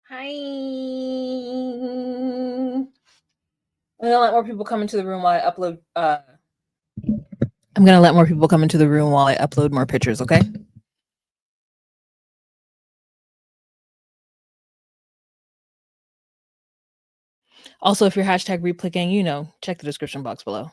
Hi. I'm gonna let more people come into the room while I upload. I'm gonna let more people come into the room while I upload more pictures. Okay. Also, if you're hashtag replay gang, check the description box below.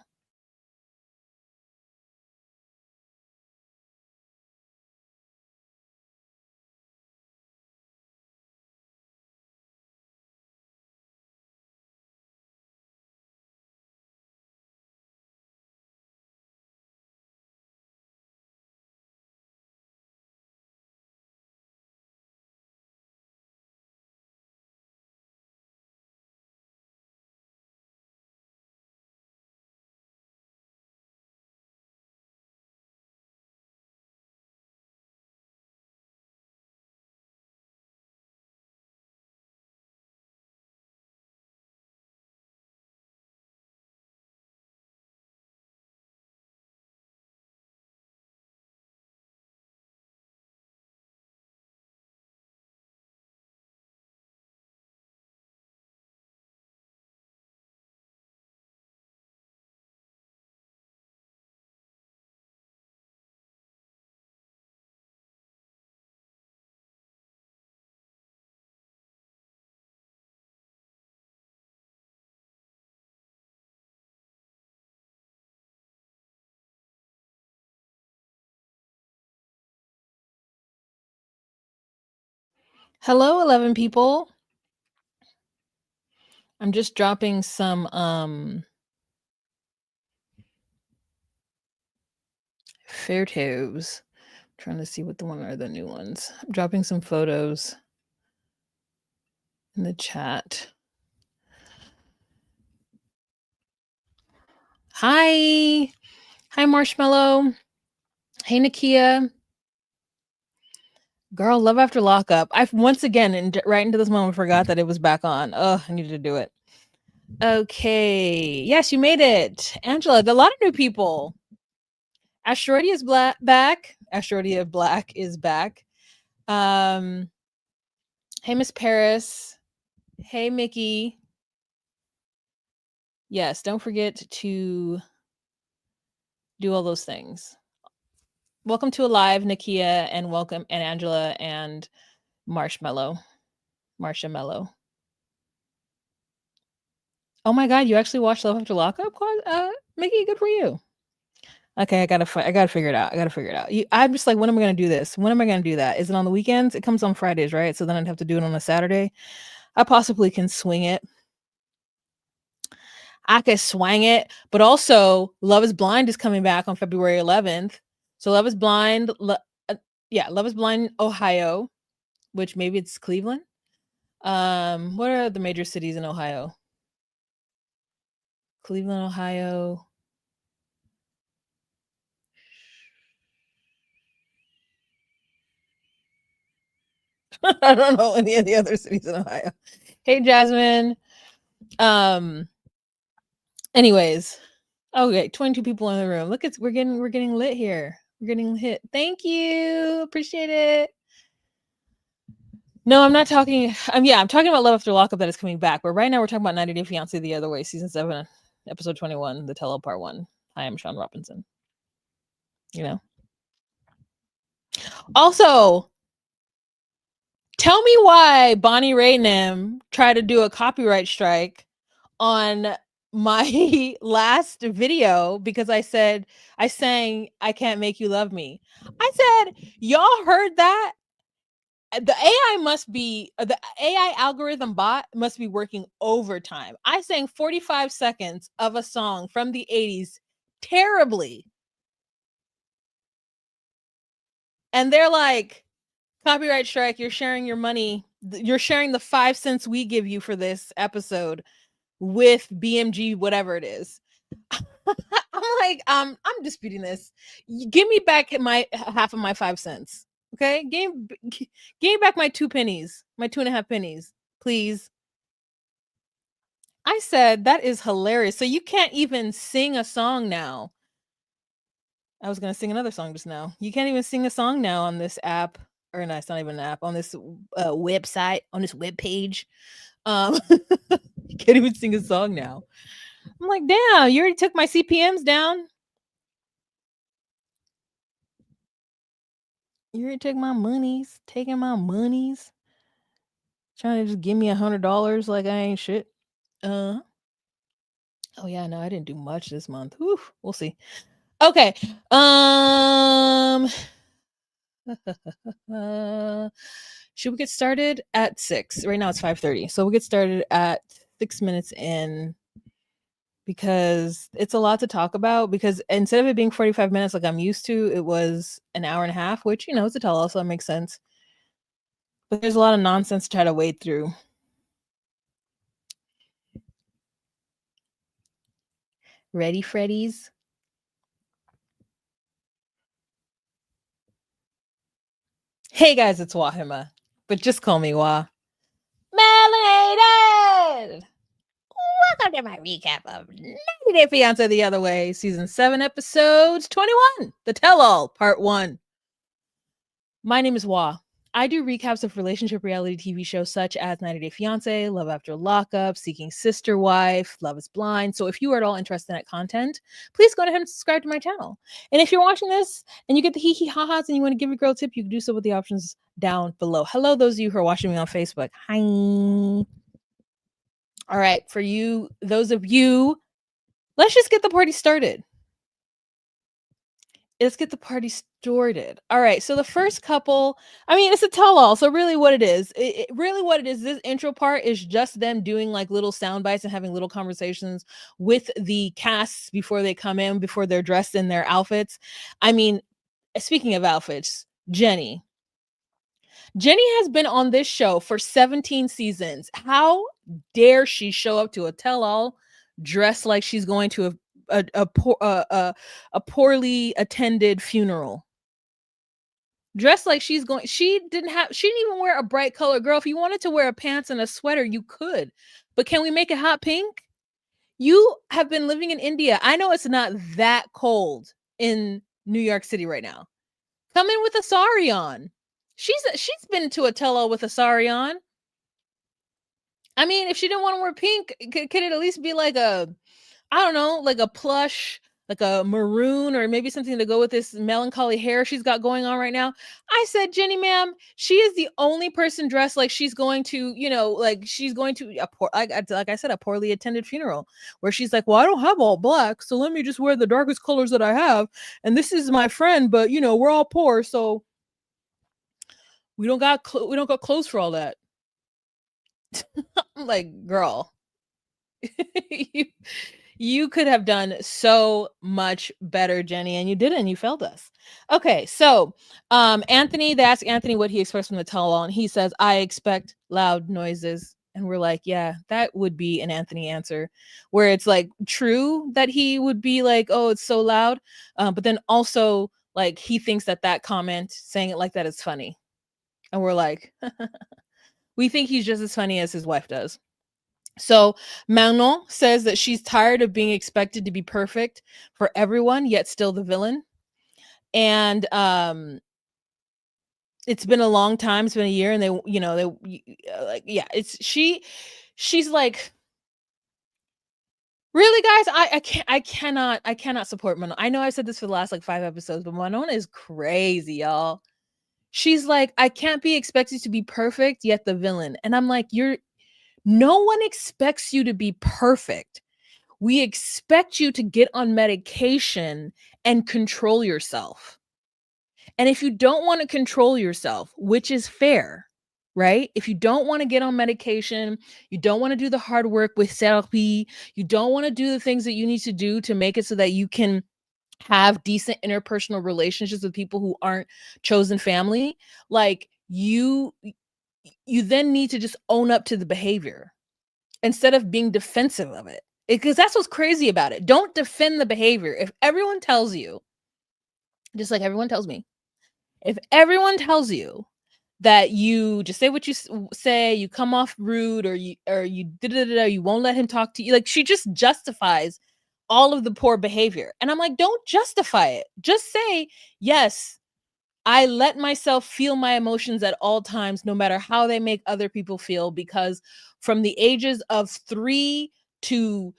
Hello, 11 people. I'm just dropping some photos. Trying to see what the one are the new ones. I'm dropping some photos in the chat. Hi. Hi, Marshmallow. Hey, Nakia. Girl, Love After Lockup. I've once again, and right into this moment, forgot that it was back on. Oh, I needed to do it. Okay. Yes, you made it. Angela, a lot of new people. Ashorty is back. Ashorty of Black is back. Hey, Miss Paris. Hey, Mickey. Yes, don't forget to do all those things. Welcome to Alive, Nakia, and welcome, and Angela, and Marshmallow. Marshmallow. Oh my God, you actually watched Love After Lockup? Mickey, good for you. Okay, I gotta figure it out. I'm just like, when am I gonna do this? When am I gonna do that? Is it on the weekends? It comes on Fridays, right? So then I'd have to do it on a Saturday. I possibly can swing it. I could swang it, but also Love is Blind is coming back on February 11th. So Love is Blind, Love is Blind, Ohio, which maybe it's Cleveland. What are the major cities in Ohio? Cleveland, Ohio. I don't know any of the other cities in Ohio. Hey, Jasmine. Anyways, okay, 22 people in the room. Look, we're getting lit here. We're getting hit. Thank you. Appreciate it. No, I'm not talking. I'm talking about Love After Lockup that is coming back. But right now we're talking about 90 Day Fiance the other way, season 7, episode 21, the tell-all part 1. Hi, I'm Sean Robinson. Also, tell me why Bonnie Rainim tried to do a copyright strike on my last video because I sang I Can't Make You Love Me. I said, y'all heard that? The AI algorithm bot must be working overtime. I sang 45 seconds of a song from the 80s terribly. And they're like, copyright strike, you're sharing your money. You're sharing the 5 cents we give you for this episode with BMG, whatever it is. I'm like, I'm disputing this. Give me back my half of my 5 cents. Okay? Give me back my 2 pennies, my 2.5 pennies, please. I said, that is hilarious. So you can't even sing a song now. I was going to sing another song just now. You can't even sing a song now on this app. or no, it's not even an app, on this website, on this web page. Can't even sing a song now. I'm like, damn, you already took my CPMs down. You already took my monies, taking my monies, trying to just give me $100 like I ain't shit. Oh yeah, no, I didn't do much this month. Whew, we'll see. Okay. Should we get started at 6? Right now it's 5:30. So we'll get started at 6 minutes in, because it's a lot to talk about, because instead of it being 45 minutes like I'm used to, it was an hour and a half, which, it's a tell-all, so that makes sense. But there's a lot of nonsense to try to wade through. Ready, Freddies? Hey guys, it's Wahima, but just call me Wah. Melanated! Welcome to my recap of 90 Day Fiance the Other Way, Season 7, Episodes 21, The Tell-All, Part 1. My name is Wah. I do recaps of relationship reality TV shows such as 90 Day Fiance, Love After Lockup, Seeking Sister Wife, Love is Blind. So if you are at all interested in that content, please go ahead and subscribe to my channel. And if you're watching this and you get the hee ha-has and you want to give a girl a tip, you can do so with the options down below. Hello, those of you who are watching me on Facebook. Hi. All right, for you, those of you, let's just get the party started. Let's get the party started. All right. So the first couple, I mean, it's a tell-all. So really, what it is, this intro part is just them doing like little sound bites and having little conversations with the casts before they come in, before they're dressed in their outfits. I mean, speaking of outfits, Jenny has been on this show for 17 seasons. How dare she show up to a tell-all dressed like she's going to a poorly attended funeral? Dressed like she's going, she didn't even wear a bright color. Girl, if you wanted to wear a pants and a sweater, you could. But can we make it hot pink? You have been living in India. I know it's not that cold in New York City right now. Come in with a sari on. She's been to a tell-all with a sari on. I mean, if she didn't want to wear pink, could it at least be like a, I don't know, like a plush, like a maroon, or maybe something to go with this melancholy hair she's got going on right now? I said, Jenny, ma'am, she is the only person dressed like she's going to, like she's going to like I said, a poorly attended funeral, where she's like, well, I don't have all black, so let me just wear the darkest colors that I have, and this is my friend, but we're all poor, so we don't got clothes for all that. I'm like, girl, you could have done so much better, Jenny, and you didn't. You failed us. Okay, so Anthony, they asked Anthony what he expects from the tell-all, and he says, I expect loud noises. And we're like, yeah, that would be an Anthony answer, where it's like true that he would be like, oh, it's so loud, but then also like he thinks that comment, saying it like that, is funny. And we're like, we think he's just as funny as his wife does. So Manon says that she's tired of being expected to be perfect for everyone, yet still the villain. And it's been a long time. It's been a year, and she's like, really, guys, I cannot support Manon. I know I said this for the last like 5 episodes, but Manon is crazy, y'all. She's like, I can't be expected to be perfect, yet the villain. And I'm like, no one expects you to be perfect. We expect you to get on medication and control yourself. And if you don't want to control yourself, which is fair, right? If you don't want to get on medication, you don't want to do the hard work with therapy, you don't want to do the things that you need to do to make it so that you can have decent interpersonal relationships with people who aren't chosen family, like you then need to just own up to the behavior instead of being defensive of it. Because that's what's crazy about it. Don't defend the behavior. If everyone tells you, just like everyone tells me, if everyone tells you that you just say what you say, you come off rude, or you you won't let him talk to you, like she just justifies all of the poor behavior. And I'm like, don't justify it. Just say, yes, I let myself feel my emotions at all times, no matter how they make other people feel, because from the ages of 3 to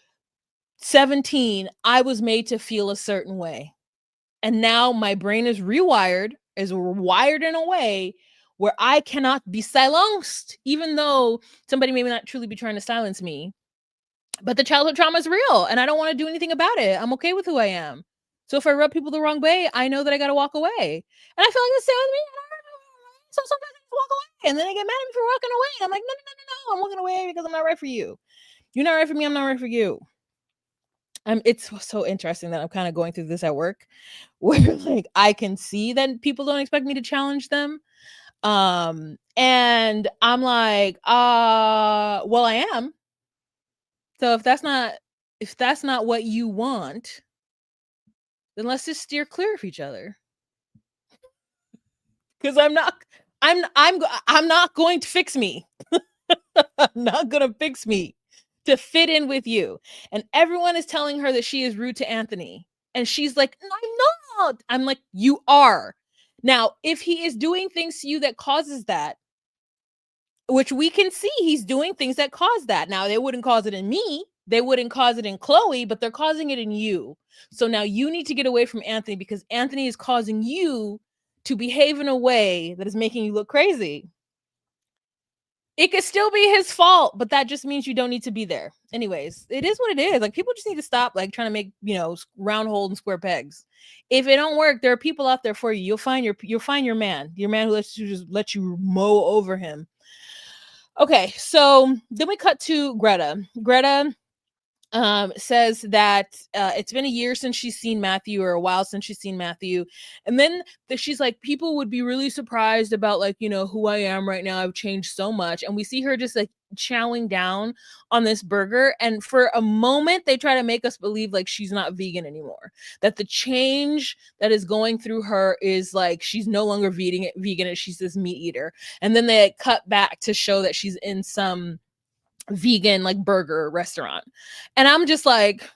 17, I was made to feel a certain way. And now my brain is wired in a way where I cannot be silenced, even though somebody may not truly be trying to silence me. But the childhood trauma is real and I don't want to do anything about it. I'm okay with who I am. So if I rub people the wrong way, I know that I got to walk away. And I feel like the same with me. So sometimes I just walk away and then they get mad at me for walking away. I'm like, no, no, no, no, no. I'm walking away because I'm not right for you. You're not right for me. I'm not right for you. It's so interesting that I'm kind of going through this at work where like I can see that people don't expect me to challenge them. And I'm like, well, I am. So if that's not what you want, then let's just steer clear of each other. Because I'm not going to fix me. I'm not gonna fix me to fit in with you. And everyone is telling her that she is rude to Anthony. And she's like, no, I'm not. I'm like, you are. Now, if he is doing things to you that causes that, which we can see he's doing things that cause that. Now, they wouldn't cause it in me. They wouldn't cause it in Chloe, but they're causing it in you. So now you need to get away from Anthony because Anthony is causing you to behave in a way that is making you look crazy. It could still be his fault, but that just means you don't need to be there. Anyways, it is what it is. Like people just need to stop like trying to make, round hole and square pegs. If it don't work, there are people out there for you. You'll find your man who let you mow over him. Okay, so then we cut to Greta. Greta says that it's been a year since she's seen Matthew, or a while since she's seen Matthew. And then she's like, people would be really surprised about like, who I am right now. I've changed so much. And we see her just like chowing down on this burger. And for a moment, they try to make us believe like she's not vegan anymore. That the change that is going through her is like she's no longer vegan and she's this meat eater. And then they cut back to show that she's in some vegan like burger restaurant. And I'm just like,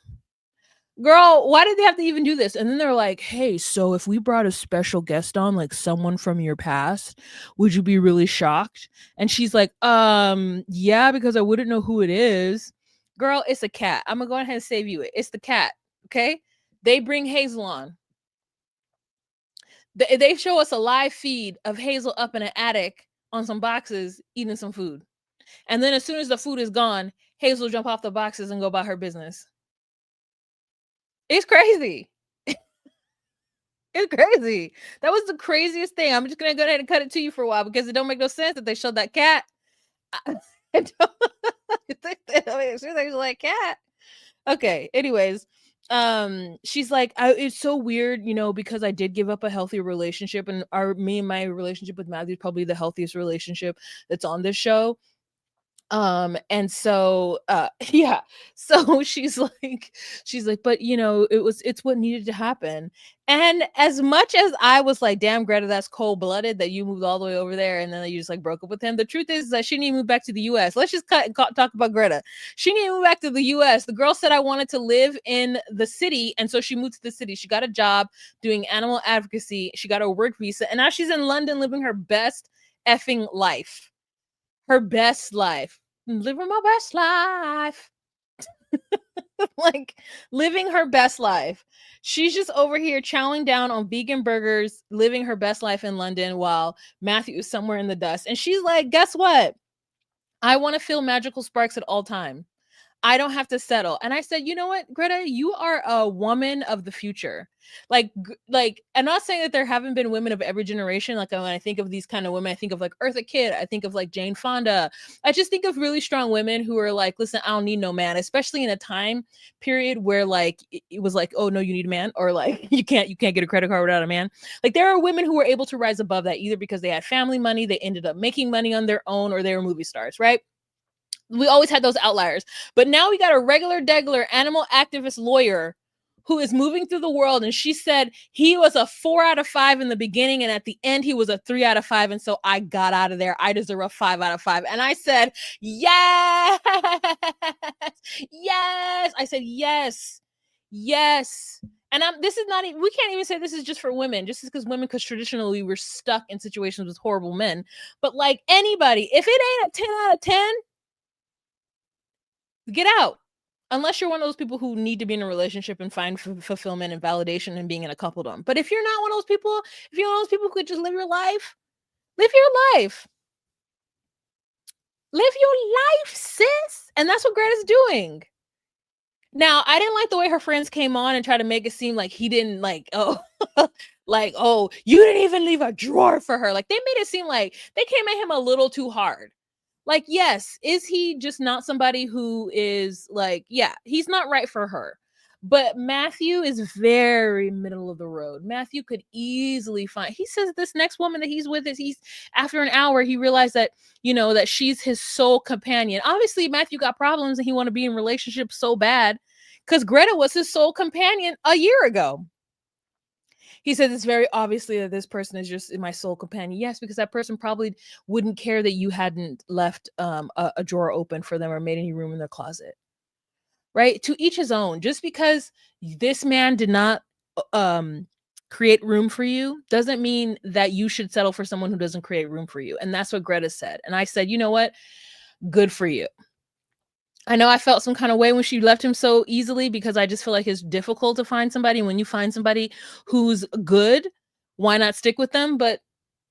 girl, why did they have to even do this? And then they're like, hey, so if we brought a special guest on, like someone from your past, would you be really shocked? And she's like, yeah, because I wouldn't know who it is. Girl, it's a cat. I'm gonna go ahead and save you it. It's the cat. Okay. They bring Hazel on. They show us a live feed of Hazel up in an attic on some boxes eating some food. And then as soon as the food is gone, Hazel jump off the boxes and go about her business. It's crazy. It's crazy. That was the craziest thing. I'm just gonna go ahead and cut it to you for a while because it don't make no sense that they showed that cat. It seems like cat. Okay. Anyways, she's like, it's so weird, because I did give up a healthy relationship, and my relationship with Matthew is probably the healthiest relationship that's on this show. And so yeah, so she's like, but it's what needed to happen. And as much as I was like, damn, Greta, that's cold-blooded that you moved all the way over there and then you just like broke up with him, the truth is that she didn't even move back to the US. Let's just talk about Greta. She didn't move back to the US. The girl said I wanted to live in the city, and so she moved to the city. She got a job doing animal advocacy, she got a work visa, and now she's in London living her best effing life. Her best life. Living my best life. Like living her best life. She's just over here chowing down on vegan burgers, living her best life in London while Matthew is somewhere in the dust. And she's like, guess what? I want to feel magical sparks at all time. I don't have to settle. And I said, you know what, Greta, you are a woman of the future. Like, I'm not saying that there haven't been women of every generation. Like when I think of these kind of women, I think of like Eartha Kitt. I think of like Jane Fonda. I just think of really strong women who are like, listen, I don't need no man, especially in a time period where like, it was like, oh no, you need a man, or like, you can't get a credit card without a man. Like there are women who were able to rise above that either because they had family money, they ended up making money on their own, or they were movie stars, right? We always had those outliers, but now we got a regular degular animal activist lawyer who is moving through the world. And she said he was a 4 out of 5 in the beginning, and at the end he was a 3 out of 5. And so I got out of there. I deserve a 5 out of 5. And I said, yes, yes. I said, yes, yes. And this is not we can't even say this is just for women, just because women, because traditionally we're stuck in situations with horrible men. But like anybody, if it ain't a 10 out of 10, get out. Unless you're one of those people who need to be in a relationship and find fulfillment and validation and being in a coupledom. But if you're not one of those people, if you're one of those people who could just live your life, live your life. Live your life, sis. And that's what Greta's doing. Now, I didn't like the way her friends came on and tried to make it seem like he didn't like, oh, like, oh, you didn't even leave a drawer for her. Like, they made it seem like they came at him a little too hard. Like, yes, is he just not somebody who is like, yeah, he's not right for her. But Matthew is very middle of the road. Matthew could easily find, he says this next woman that he's with is after an hour, he realized that, that she's his sole companion. Obviously, Matthew got problems and he want to be in relationships so bad because Greta was his sole companion a year ago. He says it's very obviously that this person is just my sole companion. Yes, because that person probably wouldn't care that you hadn't left a drawer open for them or made any room in their closet. Right? To each his own. Just because this man did not create room for you doesn't mean that you should settle for someone who doesn't create room for you. And that's what Greta said. And I said, you know what? Good for you. I know I felt some kind of way when she left him so easily because I just feel like it's difficult to find somebody. When you find somebody who's good, why not stick with them? But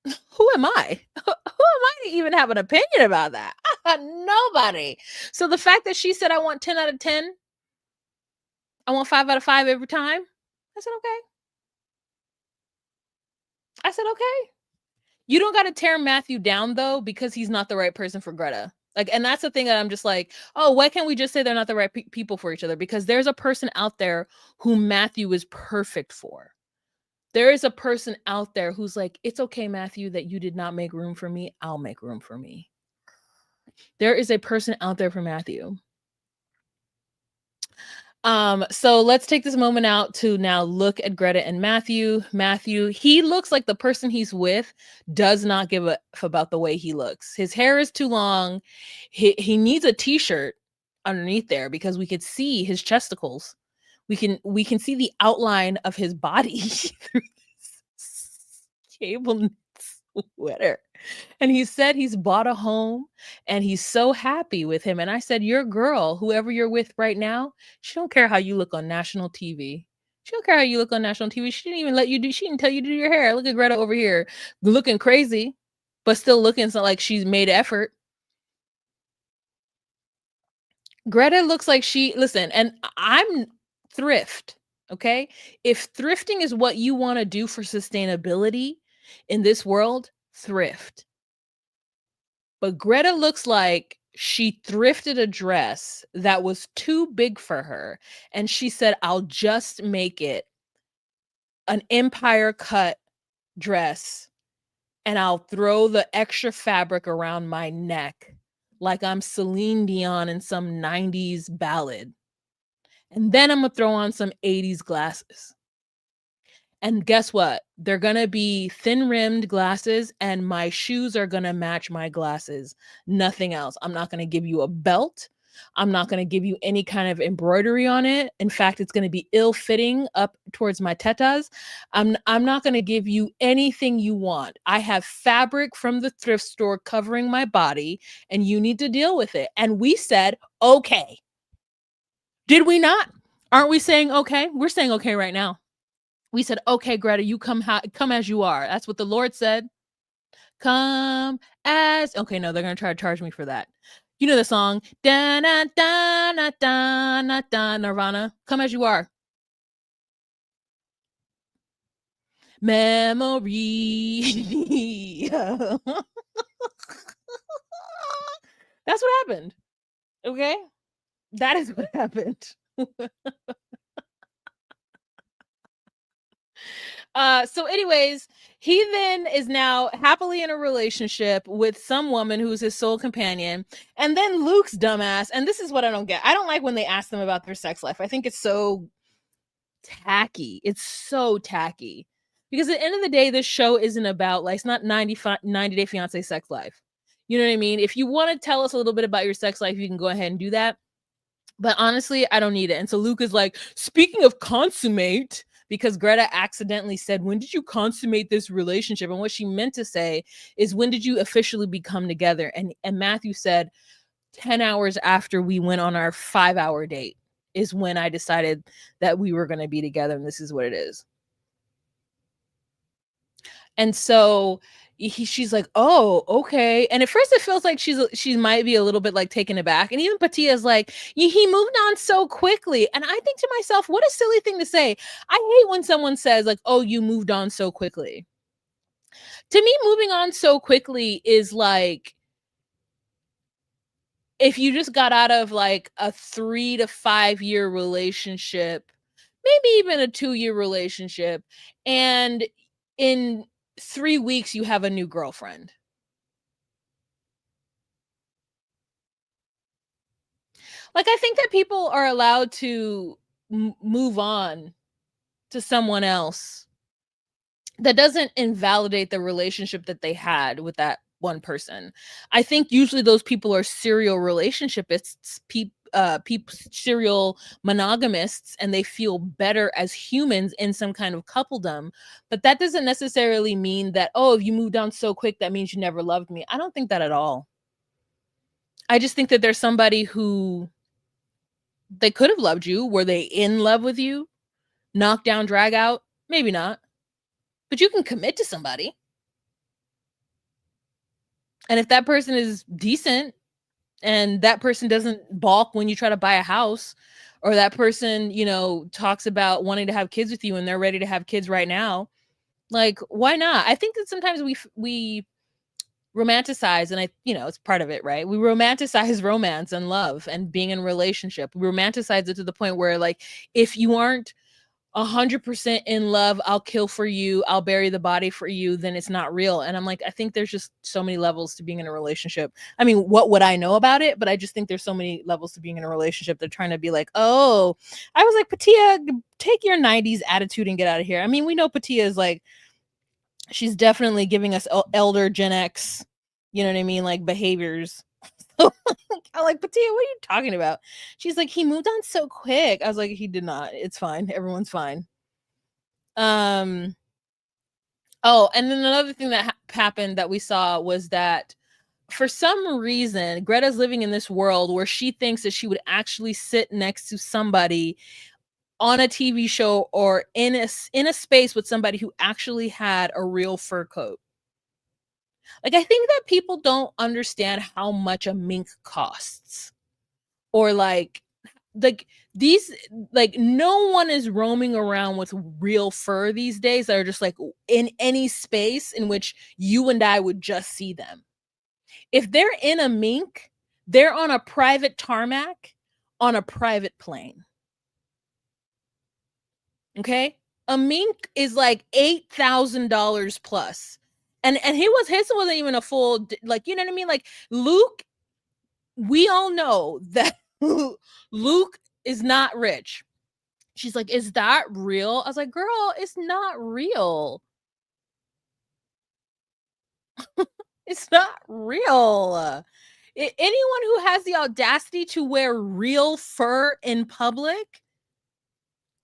who am I? Who am I to even have an opinion about that? Nobody. So the fact that she said, I want 10 out of 10, I want 5 out of 5 every time, I said, okay. I said, okay. You don't got to tear Matthew down, though, because he's not the right person for Greta. Like, and that's the thing that I'm just like, oh, why can't we just say they're not the right people for each other? Because there's a person out there who Matthew is perfect for. There is a person out there who's like, it's okay, Matthew, that you did not make room for me. I'll make room for me. There is a person out there for Matthew. So let's take this moment out to now look at Greta and Matthew. Matthew, he looks like the person he's with does not give a f about the way he looks. His hair is too long. He needs a t-shirt underneath there because we could see his chesticles. We can see the outline of his body through this cable knit sweater. And he said he's bought a home and he's so happy with him. And I said, your girl, whoever you're with right now, she don't care how you look on national TV. She don't care how you look on national TV. She didn't even let you she didn't tell you to do your hair. Look at Greta over here looking crazy, but still looking so like she's made effort. Greta looks like listen, and I'm thrift. Okay. If thrifting is what you want to do for sustainability in this world, thrift. But Greta looks like she thrifted a dress that was too big for her. And she said, I'll just make it an empire cut dress and I'll throw the extra fabric around my neck like I'm Celine Dion in some 90s ballad. And then I'm going to throw on some 80s glasses. And guess what? They're going to be thin-rimmed glasses and my shoes are going to match my glasses. Nothing else. I'm not going to give you a belt. I'm not going to give you any kind of embroidery on it. In fact, it's going to be ill-fitting up towards my tetas. I'm not going to give you anything you want. I have fabric from the thrift store covering my body and you need to deal with it. And we said, okay. Did we not? Aren't we saying okay? We're saying okay right now. We said, okay, Greta, you come as you are. That's what the Lord said. Come as, okay, no, they're going to try to charge me for that. You know the song, da da da da da da da, Nirvana, come as you are. Memory. That's what happened. Okay? That is what happened. So anyways, he then is now happily in a relationship with some woman who's his sole companion. And then Luke's dumbass, and this is what I don't get. I don't like when they ask them about their sex life. I think it's so tacky. It's so tacky. Because at the end of the day, this show isn't about, like, it's not 90 Day Fiance sex life. You know what I mean? If you want to tell us a little bit about your sex life, you can go ahead and do that. But honestly, I don't need it. And so Luke is like, speaking of consummate, because Greta accidentally said, "When did you consummate this relationship?" And what she meant to say is, "When did you officially become together?" And Matthew said, 10 hours after we went on our 5-hour date is when I decided that we were going to be together, and this is what it is. And so she's like, "Oh, okay." And at first it feels like she might be a little bit like taken aback. And even Patia's like, He moved on so quickly." And I think to myself, what a silly thing to say. I hate when someone says like, "Oh, you moved on so quickly." To me, moving on so quickly is like if you just got out of like a 3 to 5 year relationship, maybe even a 2 year relationship, and in 3 weeks you have a new girlfriend. Like, I think that people are allowed to move on to someone else. That doesn't invalidate the relationship that they had with that one person. I think usually those people are serial relationshipists, serial monogamists, and they feel better as humans in some kind of coupledom. But that doesn't necessarily mean that, oh, if you moved on so quick, that means you never loved me. I don't think that at all. I just think that there's somebody who they could have loved you. Were they in love with you? Knock down, drag out? Maybe not. But you can commit to somebody. And if that person is decent and that person doesn't balk when you try to buy a house, or that person, talks about wanting to have kids with you and they're ready to have kids right now, like, why not? I think that sometimes we romanticize, and it's part of it, right? We romanticize romance and love and being in a relationship. We romanticize it to the point where, like, if you aren't 100% in love, I'll kill for you, I'll bury the body for you, then it's not real. And I'm like, I think there's just so many levels to being in a relationship. I mean, what would I know about it? But I just think there's so many levels to being in a relationship. They're trying to be like, oh, I was like, Patia, take your 90s attitude and get out of here. I mean, we know Patia is like, she's definitely giving us elder Gen X, you know what I mean? Like behaviors. I'm like, Patia, what are you talking about? She's like, he moved on so quick. I was like, he did not. It's fine. Everyone's fine. Um, oh, and then another thing that happened that we saw was that for some reason, Greta's living in this world where she thinks that she would actually sit next to somebody on a TV show or in a space with somebody who actually had a real fur coat. Like, I think that people don't understand how much a mink costs, or like these like no one is roaming around with real fur these days that are just like in any space in which you and I would just see them. If they're in a mink, they're on a private tarmac on a private plane. Okay? A mink is like $8,000 plus. And his wasn't even a full, like, you know what I mean? Like, Luke, we all know that Luke is not rich. She's like, "Is that real?" I was like, "Girl, it's not real. It's not real." Anyone who has the audacity to wear real fur in public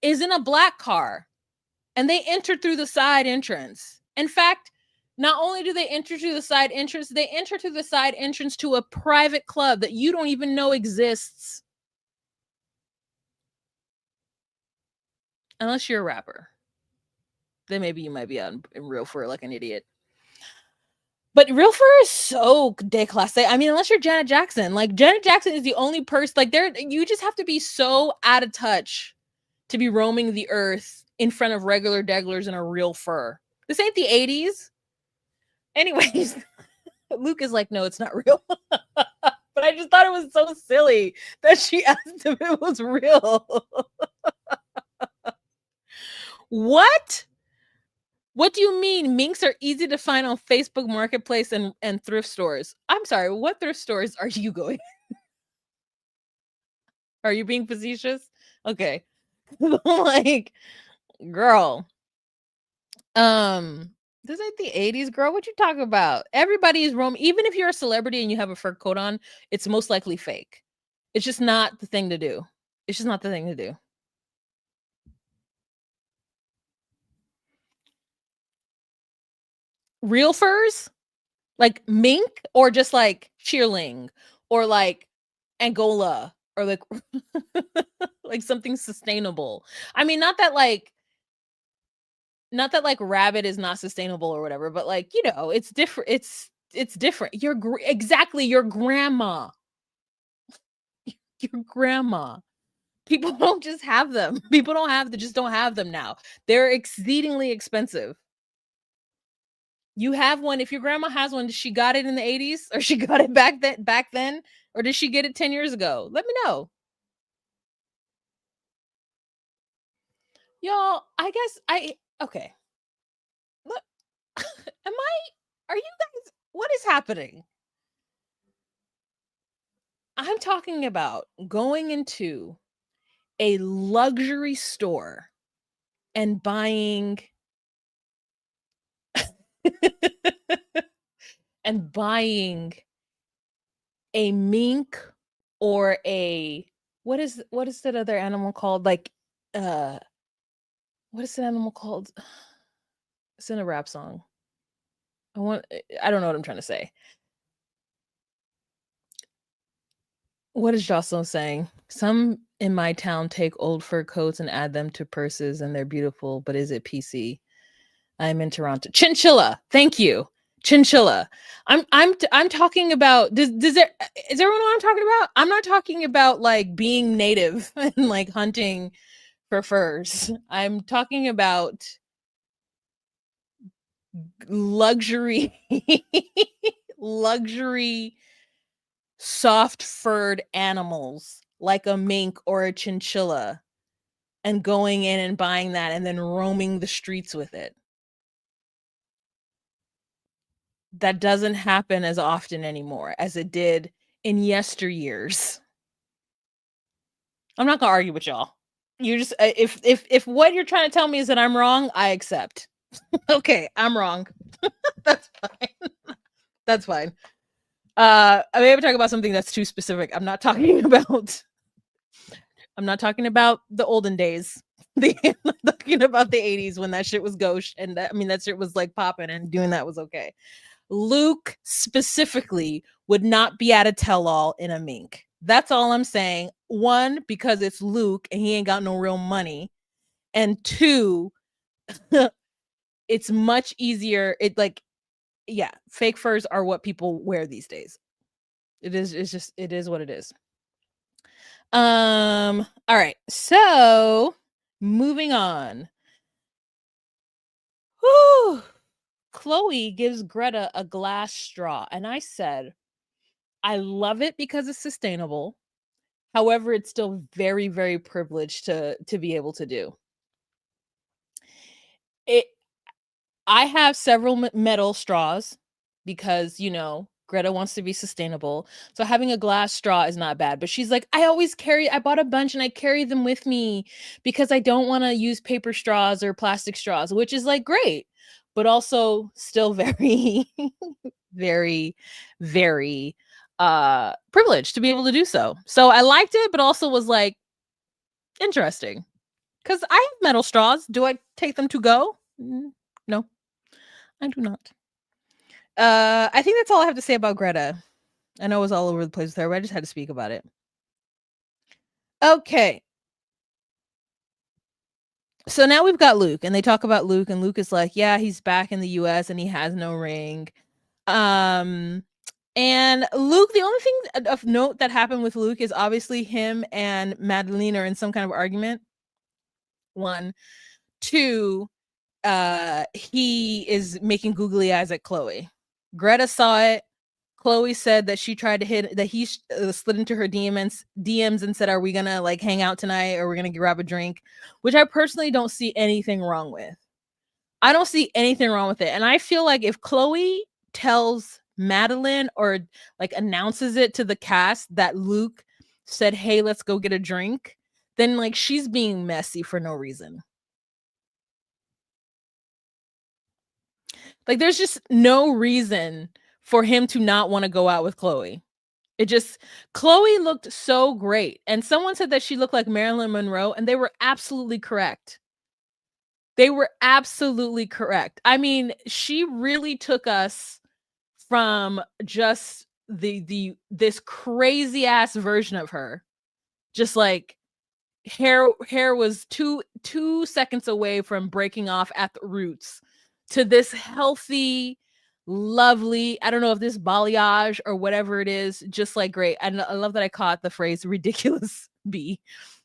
is in a black car, and they enter through the side entrance. In fact, not only do they enter through the side entrance, they enter through the side entrance to a private club that you don't even know exists. Unless you're a rapper. Then maybe you might be out in real fur like an idiot. But real fur is so déclassé. I mean, unless you're Janet Jackson. Like, Janet Jackson is the only person, like, you just have to be so out of touch to be roaming the earth in front of regular deglers in a real fur. This ain't the 80s. Anyways, Luke is like, "No, it's not real." But I just thought it was so silly that she asked if it was real. What? What do you mean minks are easy to find on Facebook Marketplace and thrift stores? I'm sorry, what thrift stores are you going? Are you being facetious? Okay. Like, girl, um, this ain't the 80s, girl. What you talking about? Everybody is roaming. Even if you're a celebrity and you have a fur coat on, it's most likely fake. It's just not the thing to do. It's just not the thing to do. Real furs? Like mink or just like shearling or like Angola or like like something sustainable. I mean, not that rabbit is not sustainable or whatever, but like, it's different. It's different. Exactly your grandma. Your grandma. People don't just have them. People just don't have them now. They're exceedingly expensive. You have one. If your grandma has one, she got it in the 80s or she got it back then, or did she get it 10 years ago? Let me know. Y'all, I guess okay. Look, are you guys, what is happening? I'm talking about going into a luxury store and buying and buying a mink or a what is that other animal called? Like uh what is that animal called? It's in a rap song. I don't know what I'm trying to say. What is Jocelyn saying? Some in my town take old fur coats and add them to purses and they're beautiful, but is it PC? I'm in Toronto. Chinchilla. Thank you. Chinchilla. I'm talking about is everyone know what I'm talking about? I'm not talking about like being native and like hunting for furs. I'm talking about luxury luxury soft furred animals like a mink or a chinchilla and going in and buying that and then roaming the streets with it. That doesn't happen as often anymore as it did in yesteryears. I'm not gonna argue with y'all. You just if what you're trying to tell me is that I'm wrong, I accept. Okay, I'm wrong. That's fine. That's fine. I may talk about something that's too specific. I'm not talking about the olden days. I'm talking about the 80s when that shit was gauche and that shit was like popping and doing that was okay. Luke specifically would not be at a tell-all in a mink. That's all I'm saying. One, because it's Luke and he ain't got no real money. And two, it's much easier. Yeah, fake furs are what people wear these days. It is what it is. All right. So moving on. Whew. Chloe gives Greta a glass straw. And I said, I love it because it's sustainable. However, it's still very, very privileged to be able to do. It I have several metal straws because, Greta wants to be sustainable. So having a glass straw is not bad. But she's like, I bought a bunch and I carry them with me because I don't want to use paper straws or plastic straws, which is like great, but also still very, very, very privileged to be able to do so. So I liked it, but also was like interesting because I have metal straws. Do I take them to go? No, I do not. I think that's all I have to say about Greta. I know it was all over the place with her, but I just had to speak about it. Okay. So now we've got Luke, and they talk about Luke, and Luke is like, yeah, he's back in the US and he has no ring. And Luke, the only thing of note that happened with Luke is obviously him and Madeline are in some kind of argument. One. Two, he is making googly eyes at Chloe. Greta saw it. Chloe said that she tried to hit that he slid into her DMs and said, "Are we gonna like hang out tonight, or we're gonna grab a drink?" Which I personally don't see anything wrong with. I don't see anything wrong with it, and I feel like if Chloe tells Madeline or like announces it to the cast that Luke said, "Hey, let's go get a drink," then like she's being messy for no reason. Like there's just no reason for him to not want to go out with Chloe. Chloe looked so great. And someone said that she looked like Marilyn Monroe, and they were absolutely correct. They were absolutely correct. I mean, she really took us from just this crazy ass version of her, just like hair was two seconds away from breaking off at the roots, to this healthy, lovely, I don't know if this balayage or whatever it is, just like great. And I love that I caught the phrase ridiculous bee.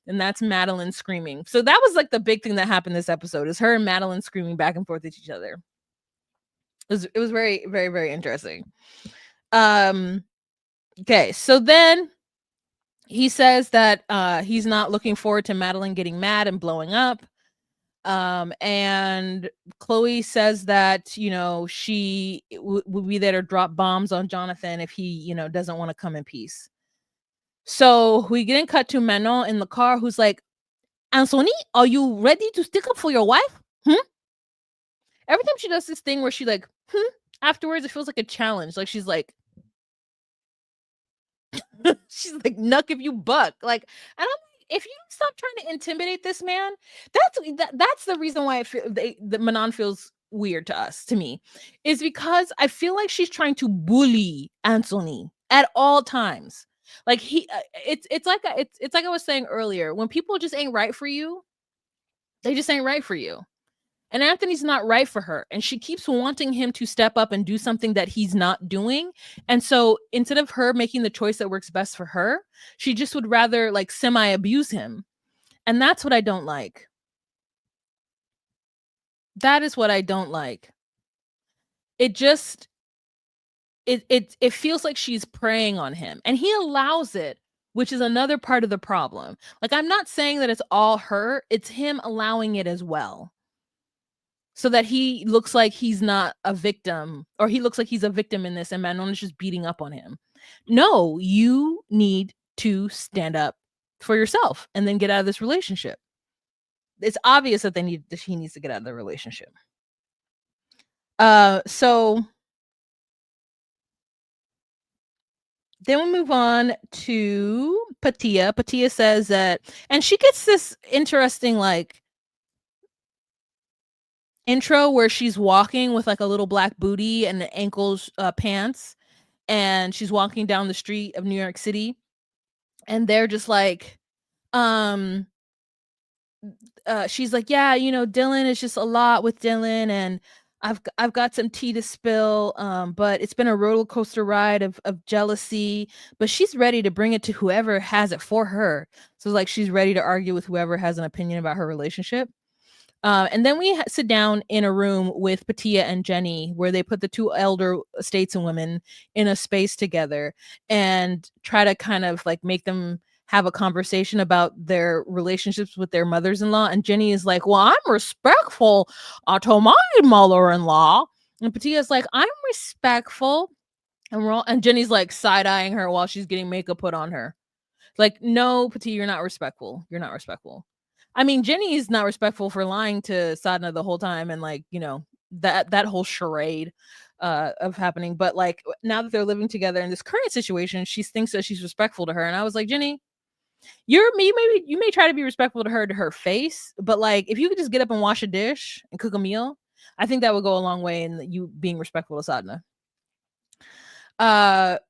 And that's Madeline screaming. So that was like the big thing that happened this episode, is her and Madeline screaming back and forth at each other. It was very, very, very interesting. Okay, so then he says that he's not looking forward to Madeline getting mad and blowing up. And Chloe says that, she would be there to drop bombs on Jonathan if he, doesn't want to come in peace. So we get cut to Manon in the car, who's like, Anthony, are you ready to stick up for your wife? Every time she does this thing where she like, afterwards, it feels like a challenge. Like she's like, she's like, "Nuck if you buck." Like, and I'm like, if you don't stop trying to intimidate this man, that's the reason why the Manon feels weird to me, is because I feel like she's trying to bully Anthony at all times. Like it's like I was saying earlier, when people just ain't right for you, they just ain't right for you. And Anthony's not right for her. And she keeps wanting him to step up and do something that he's not doing. And so instead of her making the choice that works best for her, she just would rather like semi abuse him. And that's what I don't like. That is what I don't like. It just it feels like she's preying on him, and he allows it, which is another part of the problem. Like, I'm not saying that it's all her, it's him allowing it as well. So that he looks like he's not a victim, or he looks like he's a victim in this, and Manon is just beating up on him. No, you need to stand up for yourself and then get out of this relationship. It's obvious that he needs to get out of the relationship. So then we move on to Patia. Patia says that, and she gets this interesting like intro where she's walking with like a little black booty and the ankles pants, and she's walking down the street of New York City, and they're just like, she's like, yeah, Dylan is just a lot with Dylan, and I've got some tea to spill, but it's been a roller coaster ride of jealousy, but she's ready to bring it to whoever has it for her. So like she's ready to argue with whoever has an opinion about her relationship. And then we sit down in a room with Patia and Jenny, where they put the two elder statesmen women in a space together and try to kind of like make them have a conversation about their relationships with their mothers-in-law. And Jenny is like, well, I'm respectful to my mother-in-law. And Patia's like, I'm respectful. And Jenny's like side-eyeing her while she's getting makeup put on her. Like, no, Patia, you're not respectful. You're not respectful. I mean, Jenny is not respectful for lying to Sadhna the whole time, and like, that whole charade of happening. But like, now that they're living together in this current situation, she thinks that she's respectful to her. And I was like, Jenny, you may try to be respectful to her face, but like, if you could just get up and wash a dish and cook a meal, I think that would go a long way in you being respectful to Sadhna.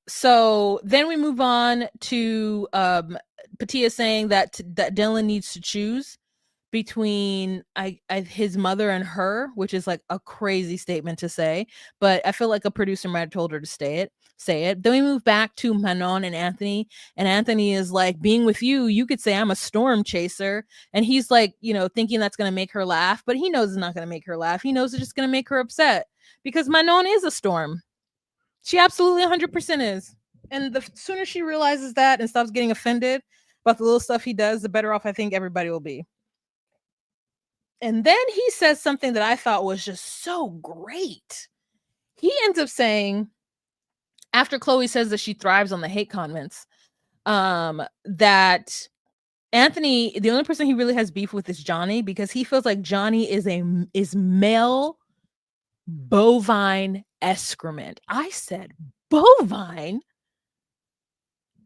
So then we move on to Patia saying that Dylan needs to choose between his mother and her, which is like a crazy statement to say, but I feel like a producer might have told her to say it. Then we move back to Manon and Anthony is like, being with you could say I'm a storm chaser, and he's like, thinking that's going to make her laugh, but he knows it's not going to make her laugh. He knows it's just going to make her upset, because Manon is a storm. She absolutely 100% is. And the sooner she realizes that and stops getting offended about the little stuff he does, the better off I think everybody will be. And then he says something that I thought was just so great. He ends up saying, after Chloe says that she thrives on the hate comments, that Anthony, the only person he really has beef with is Johnny, because he feels like Johnny is male bovine excrement. I said bovine.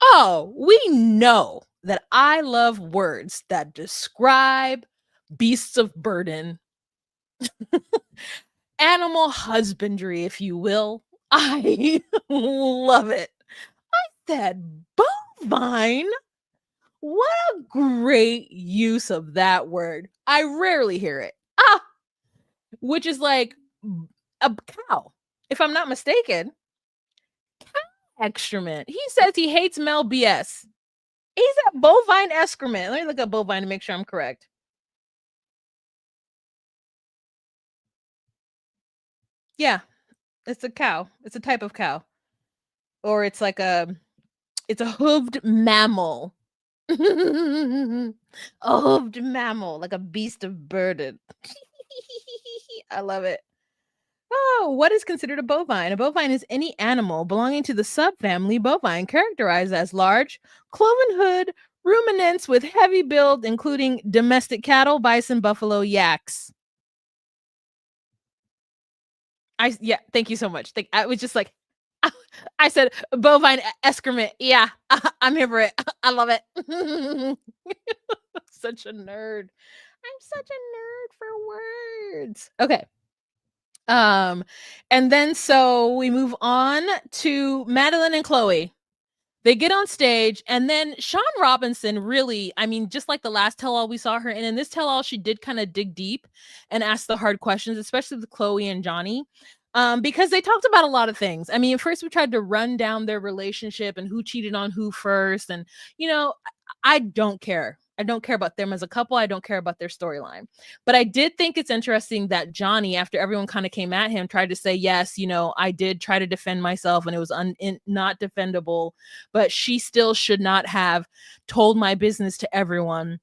Oh, we know that I love words that describe beasts of burden Animal husbandry, if you will. I love it. That bovine? What a great use of that word. I rarely hear it. Which is like a cow, if I'm not mistaken. Excrement. He says he hates male BS. He's at bovine excrement. Let me look up bovine to make sure I'm correct. Yeah, it's a cow. It's a type of cow. Or it's a hooved mammal. A hooved mammal, like a beast of burden. I love it. Oh, what is considered a bovine? A bovine is any animal belonging to the subfamily bovine, characterized as large, cloven hood ruminants with heavy build, including domestic cattle, bison, buffalo, yaks. Yeah, thank you so much. I was just like, I said bovine excrement. Yeah, I'm here for it. I love it. Such a nerd. I'm such a nerd for words. Okay. Um, and then so we move on to Madeline and Chloe. They get on stage, and then Sean Robinson really, I mean, just like the last tell all we saw her in this tell all, she did kind of dig deep and ask the hard questions, especially with Chloe and Johnny. Because they talked about a lot of things. I mean, at first we tried to run down their relationship and who cheated on who first. And, you know, I don't care. I don't care about them as a couple. I don't care about their storyline. But I did think it's interesting that Johnny, after everyone kind of came at him, tried to say, yes, you know, I did try to defend myself and it was not defendable, but she still should not have told my business to everyone.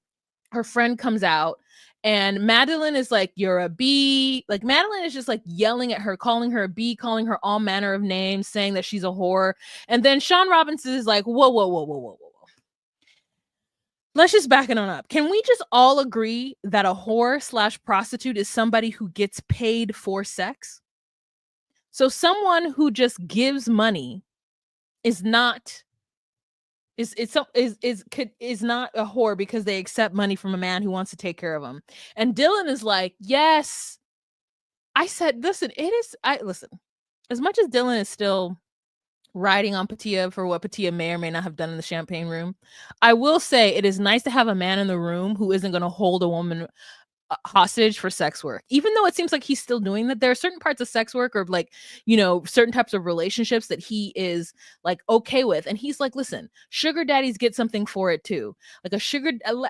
Her friend comes out and Madeline is like, you're a B. Like Madeline is just like yelling at her, calling her a B, calling her all manner of names, saying that she's a whore. And then Sean Robinson is like, whoa, whoa, whoa, whoa, whoa, whoa. Let's just back it on up. Can we just all agree that a whore / prostitute is somebody who gets paid for sex? So someone who just gives money is not is not a whore because they accept money from a man who wants to take care of them. And Dylan is like, yes. I said, listen, listen, as much as Dylan is still riding on Patia for what Patia may or may not have done in the champagne room, I will say it is nice to have a man in the room who isn't going to hold a woman hostage for sex work. Even though it seems like he's still doing that, there are certain parts of sex work or like, you know, certain types of relationships that he is like okay with. And he's like, listen, sugar daddies get something for it too. Like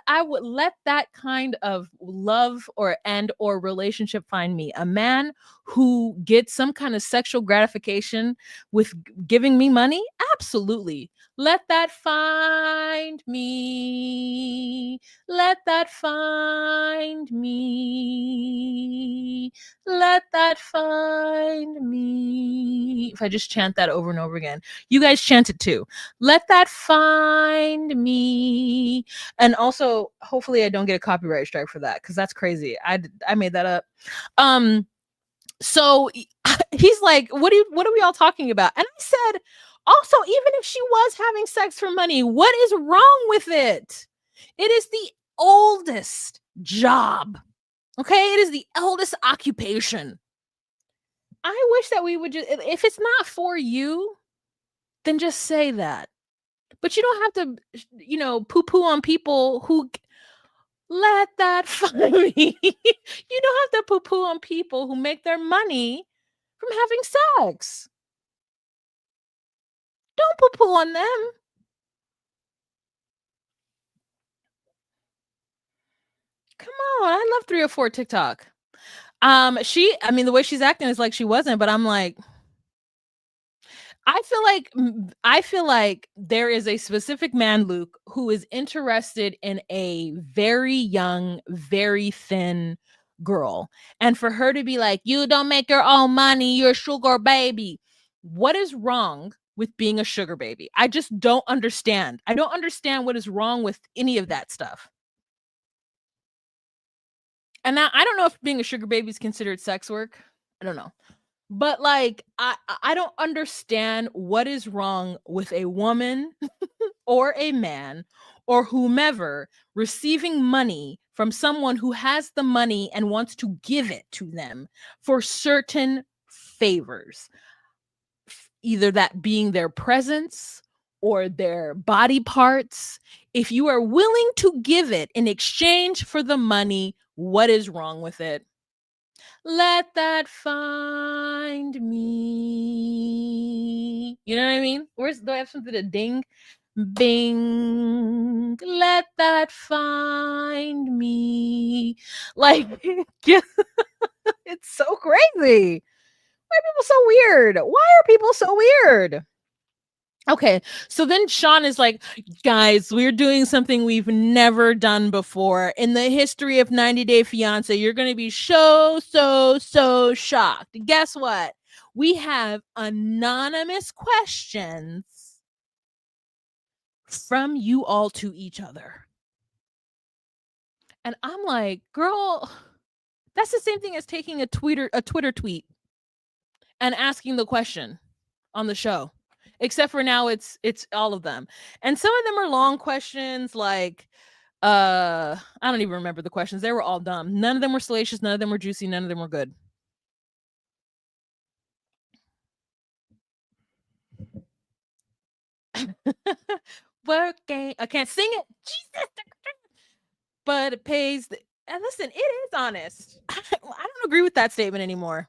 I would let that kind of love or relationship find me. A man who gets some kind of sexual gratification with giving me money, absolutely. Let that find me. Let that find me. Let that find me. If I just chant that over and over again, you guys chant it too. Let that find me. And also, hopefully, I don't get a copyright strike for that because that's crazy. I made that up. So he's like, what are we all talking about? And I said, also, even if she was having sex for money, what is wrong with it? It is the oldest job. Okay, it is the eldest occupation. I wish that we would just, if it's not for you, then just say that. But you don't have to, you know, poo-poo on people who let that find me. You don't have to poo-poo on people who make their money from having sex. Don't poo-poo on them. Come on, I love 304 TikTok. I mean, the way she's acting is like she wasn't, but I'm like, I feel like there is a specific man, Luke, who is interested in a very young, very thin girl. And for her to be like, you don't make your own money, you're a sugar baby. What is wrong with being a sugar baby? I just don't understand. I don't understand what is wrong with any of that stuff. And now I don't know if being a sugar baby is considered sex work. I don't know. But like I don't understand what is wrong with a woman or a man or whomever receiving money from someone who has the money and wants to give it to them for certain favors, either that being their presence or their body parts. If you are willing to give it in exchange for the money, what is wrong with it? Let that find me. You know what I mean? Do I have something to ding? Bing. Let that find me. Like, it's so crazy. Why are people so weird? Why are people so weird? Okay, so then Sean is like, guys, we're doing something we've never done before in the history of 90 Day Fiance. You're going to be so shocked. Guess what? We have anonymous questions from you all to each other. And I'm like, girl, that's the same thing as taking a Twitter tweet and asking the question on the show. Except for now it's all of them. And some of them are long questions, like I don't even remember the questions. They were all dumb. None of them were salacious, none of them were juicy, none of them were good. Working, I can't sing it. Jesus. But it pays and listen, it is honest. I don't agree with that statement anymore.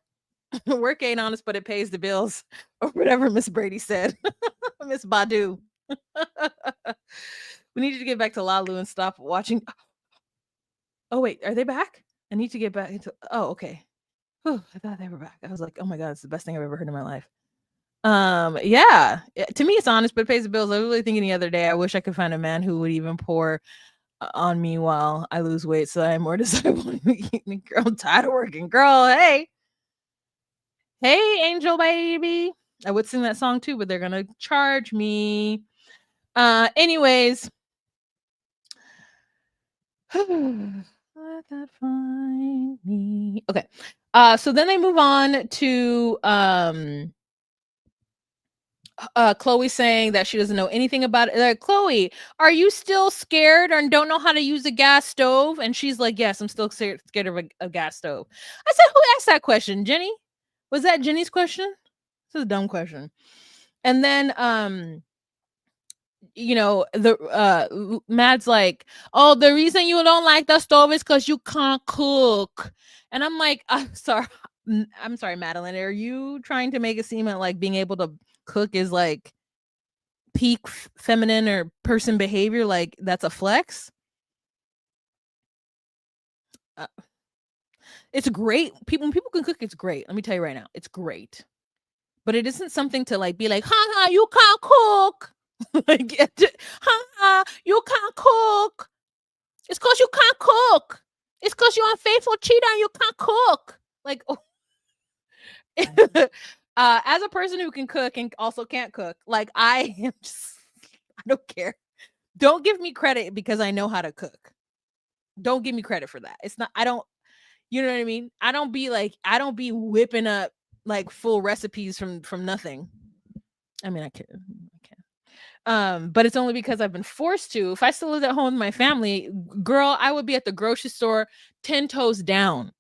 Work ain't honest, but it pays the bills, or whatever Miss Brady said. Miss Badu. We need to get back to Lalu and stop watching. Oh wait, are they back? I need to get back into. Oh, okay. Whew, I thought they were back. I was like, oh my god, it's the best thing I've ever heard in my life. Yeah. To me, it's honest, but it pays the bills. I was really thinking the other day, I wish I could find a man who would even pour on me while I lose weight, so I'm more desirable. Girl, I'm tired of working. Girl, hey, angel baby. I would sing that song too, but they're gonna charge me. Anyways. Let that find me. Okay. So then they move on to Chloe saying that she doesn't know anything about it. Like, Chloe, are you still scared and don't know how to use a gas stove? And she's like, yes, I'm still scared of a gas stove. I said, who asked that question? Jenny? Was that Jenny's question? This is a dumb question. And then you know, the Mad's like, oh, the reason you don't like the stove is because you can't cook. And I'm like, I'm sorry, Madeline, are you trying to make it seem like being able to cook is like peak feminine or person behavior? Like that's a flex? It's great. When people can cook, it's great. Let me tell you right now, it's great. But it isn't something to like be like, ha, you can't cook. Like, you can't cook. It's because you can't cook. It's because you're unfaithful, cheater, and you can't cook. Like, oh. As a person who can cook and also can't cook, like I am just, I don't care. Don't give me credit because I know how to cook. Don't give me credit for that. It's not, I don't, you know what I mean? I don't be whipping up like full recipes from nothing. I mean, I can. But it's only because I've been forced to. If I still lived at home with my family, girl, I would be at the grocery store 10 toes down,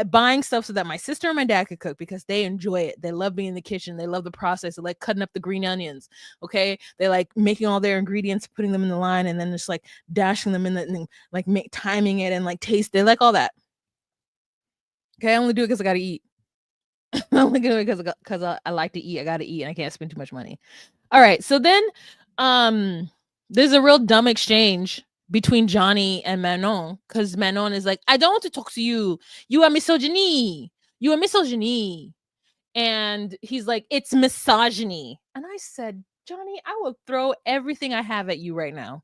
buying stuff so that my sister and my dad could cook because they enjoy it. They love being in the kitchen. They love the process. They like cutting up the green onions. Okay. They like making all their ingredients, putting them in the line, and then just like dashing them in and like timing it and like taste. They like all that. Okay. I only do it because I got to eat. I only do it because I like to eat. I got to eat and I can't spend too much money. All right. So then there's a real dumb exchange between Johnny and Manon, because Manon is like, I don't want to talk to you. You are misogyny. You are misogyny. And he's like, it's misogyny. And I said, Johnny, I will throw everything I have at you right now.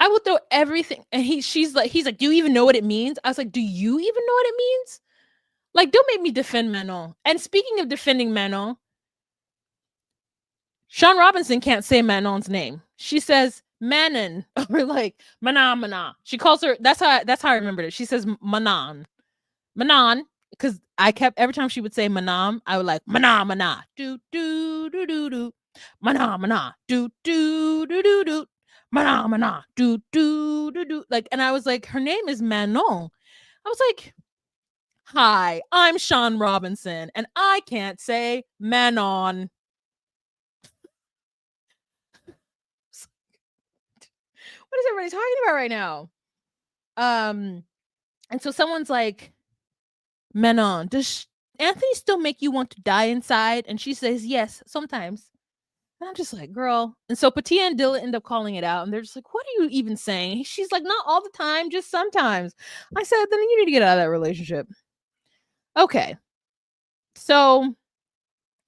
I will throw everything. And he's like, do you even know what it means? I was like, do you even know what it means? Like, don't make me defend Manon. And speaking of defending Manon, Sean Robinson can't say Manon's name. She says Manon, or like Mana. She calls her. That's how I remembered it. She says Manon, because I kept every time she would say Manam, I would like Mana, do do do do do, Mana, do do do do do, Mana, mana, do. Like, and I was like, her name is Manon. I was like, hi, I'm Sean Robinson, and I can't say Manon. What is everybody talking about right now? Um, and so someone's like, Manon, does Anthony still make you want to die inside? And she says, yes, sometimes. And I'm just like, girl. And so Patia and Dilla end up calling it out. And they're just like, what are you even saying? She's like, not all the time, just sometimes. I said, then you need to get out of that relationship. Okay. So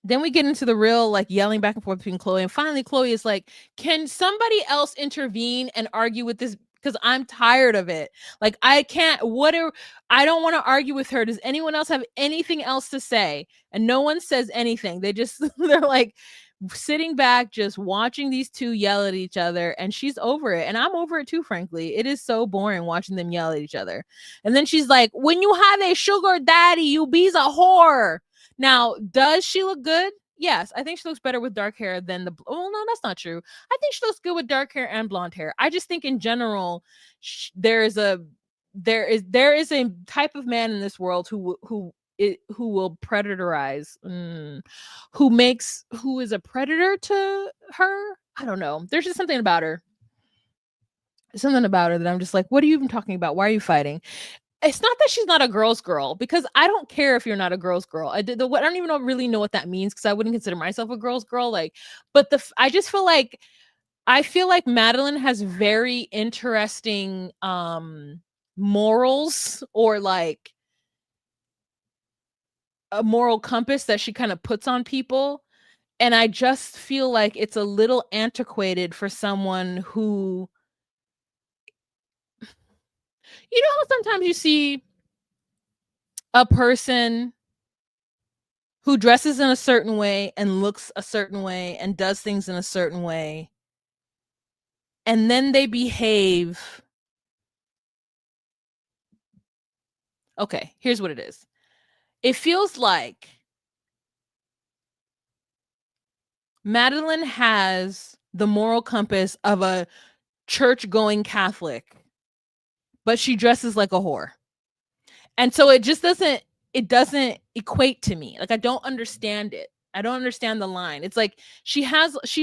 then we get into the real like yelling back and forth between Chloe. And finally, Chloe is like, can somebody else intervene and argue with this? Because I'm tired of it. Like, I can't, I don't want to argue with her. Does anyone else have anything else to say? And no one says anything. They just, they're like, sitting back just watching these two yell at each other, and she's over it, and I'm over it too. Frankly, it is so boring watching them yell at each other. And then she's like, when you have a sugar daddy, you be's a whore. Now, does she look good? Yes, I think she looks better with dark hair than the, oh no, that's not true. I think she looks good with dark hair and blonde hair. I just think in general there is a type of man in this world who will predatorize, who is a predator to her. I don't know. There's just something about her. Something about her that I'm just like, what are you even talking about? Why are you fighting? It's not that she's not a girl's girl, because I don't care if you're not a girl's girl. I don't even really know what that means, because I wouldn't consider myself a girl's girl. Like, but I feel like Madeline has very interesting morals, or like a moral compass that she kind of puts on people. And I just feel like it's a little antiquated for someone who, you know how sometimes you see a person who dresses in a certain way and looks a certain way and does things in a certain way, and then they behave. Okay, here's what it is. It feels like Madeline has the moral compass of a church-going Catholic, but she dresses like a whore. And so it doesn't equate to me. Like, I don't understand it. I don't understand the line. It's like she's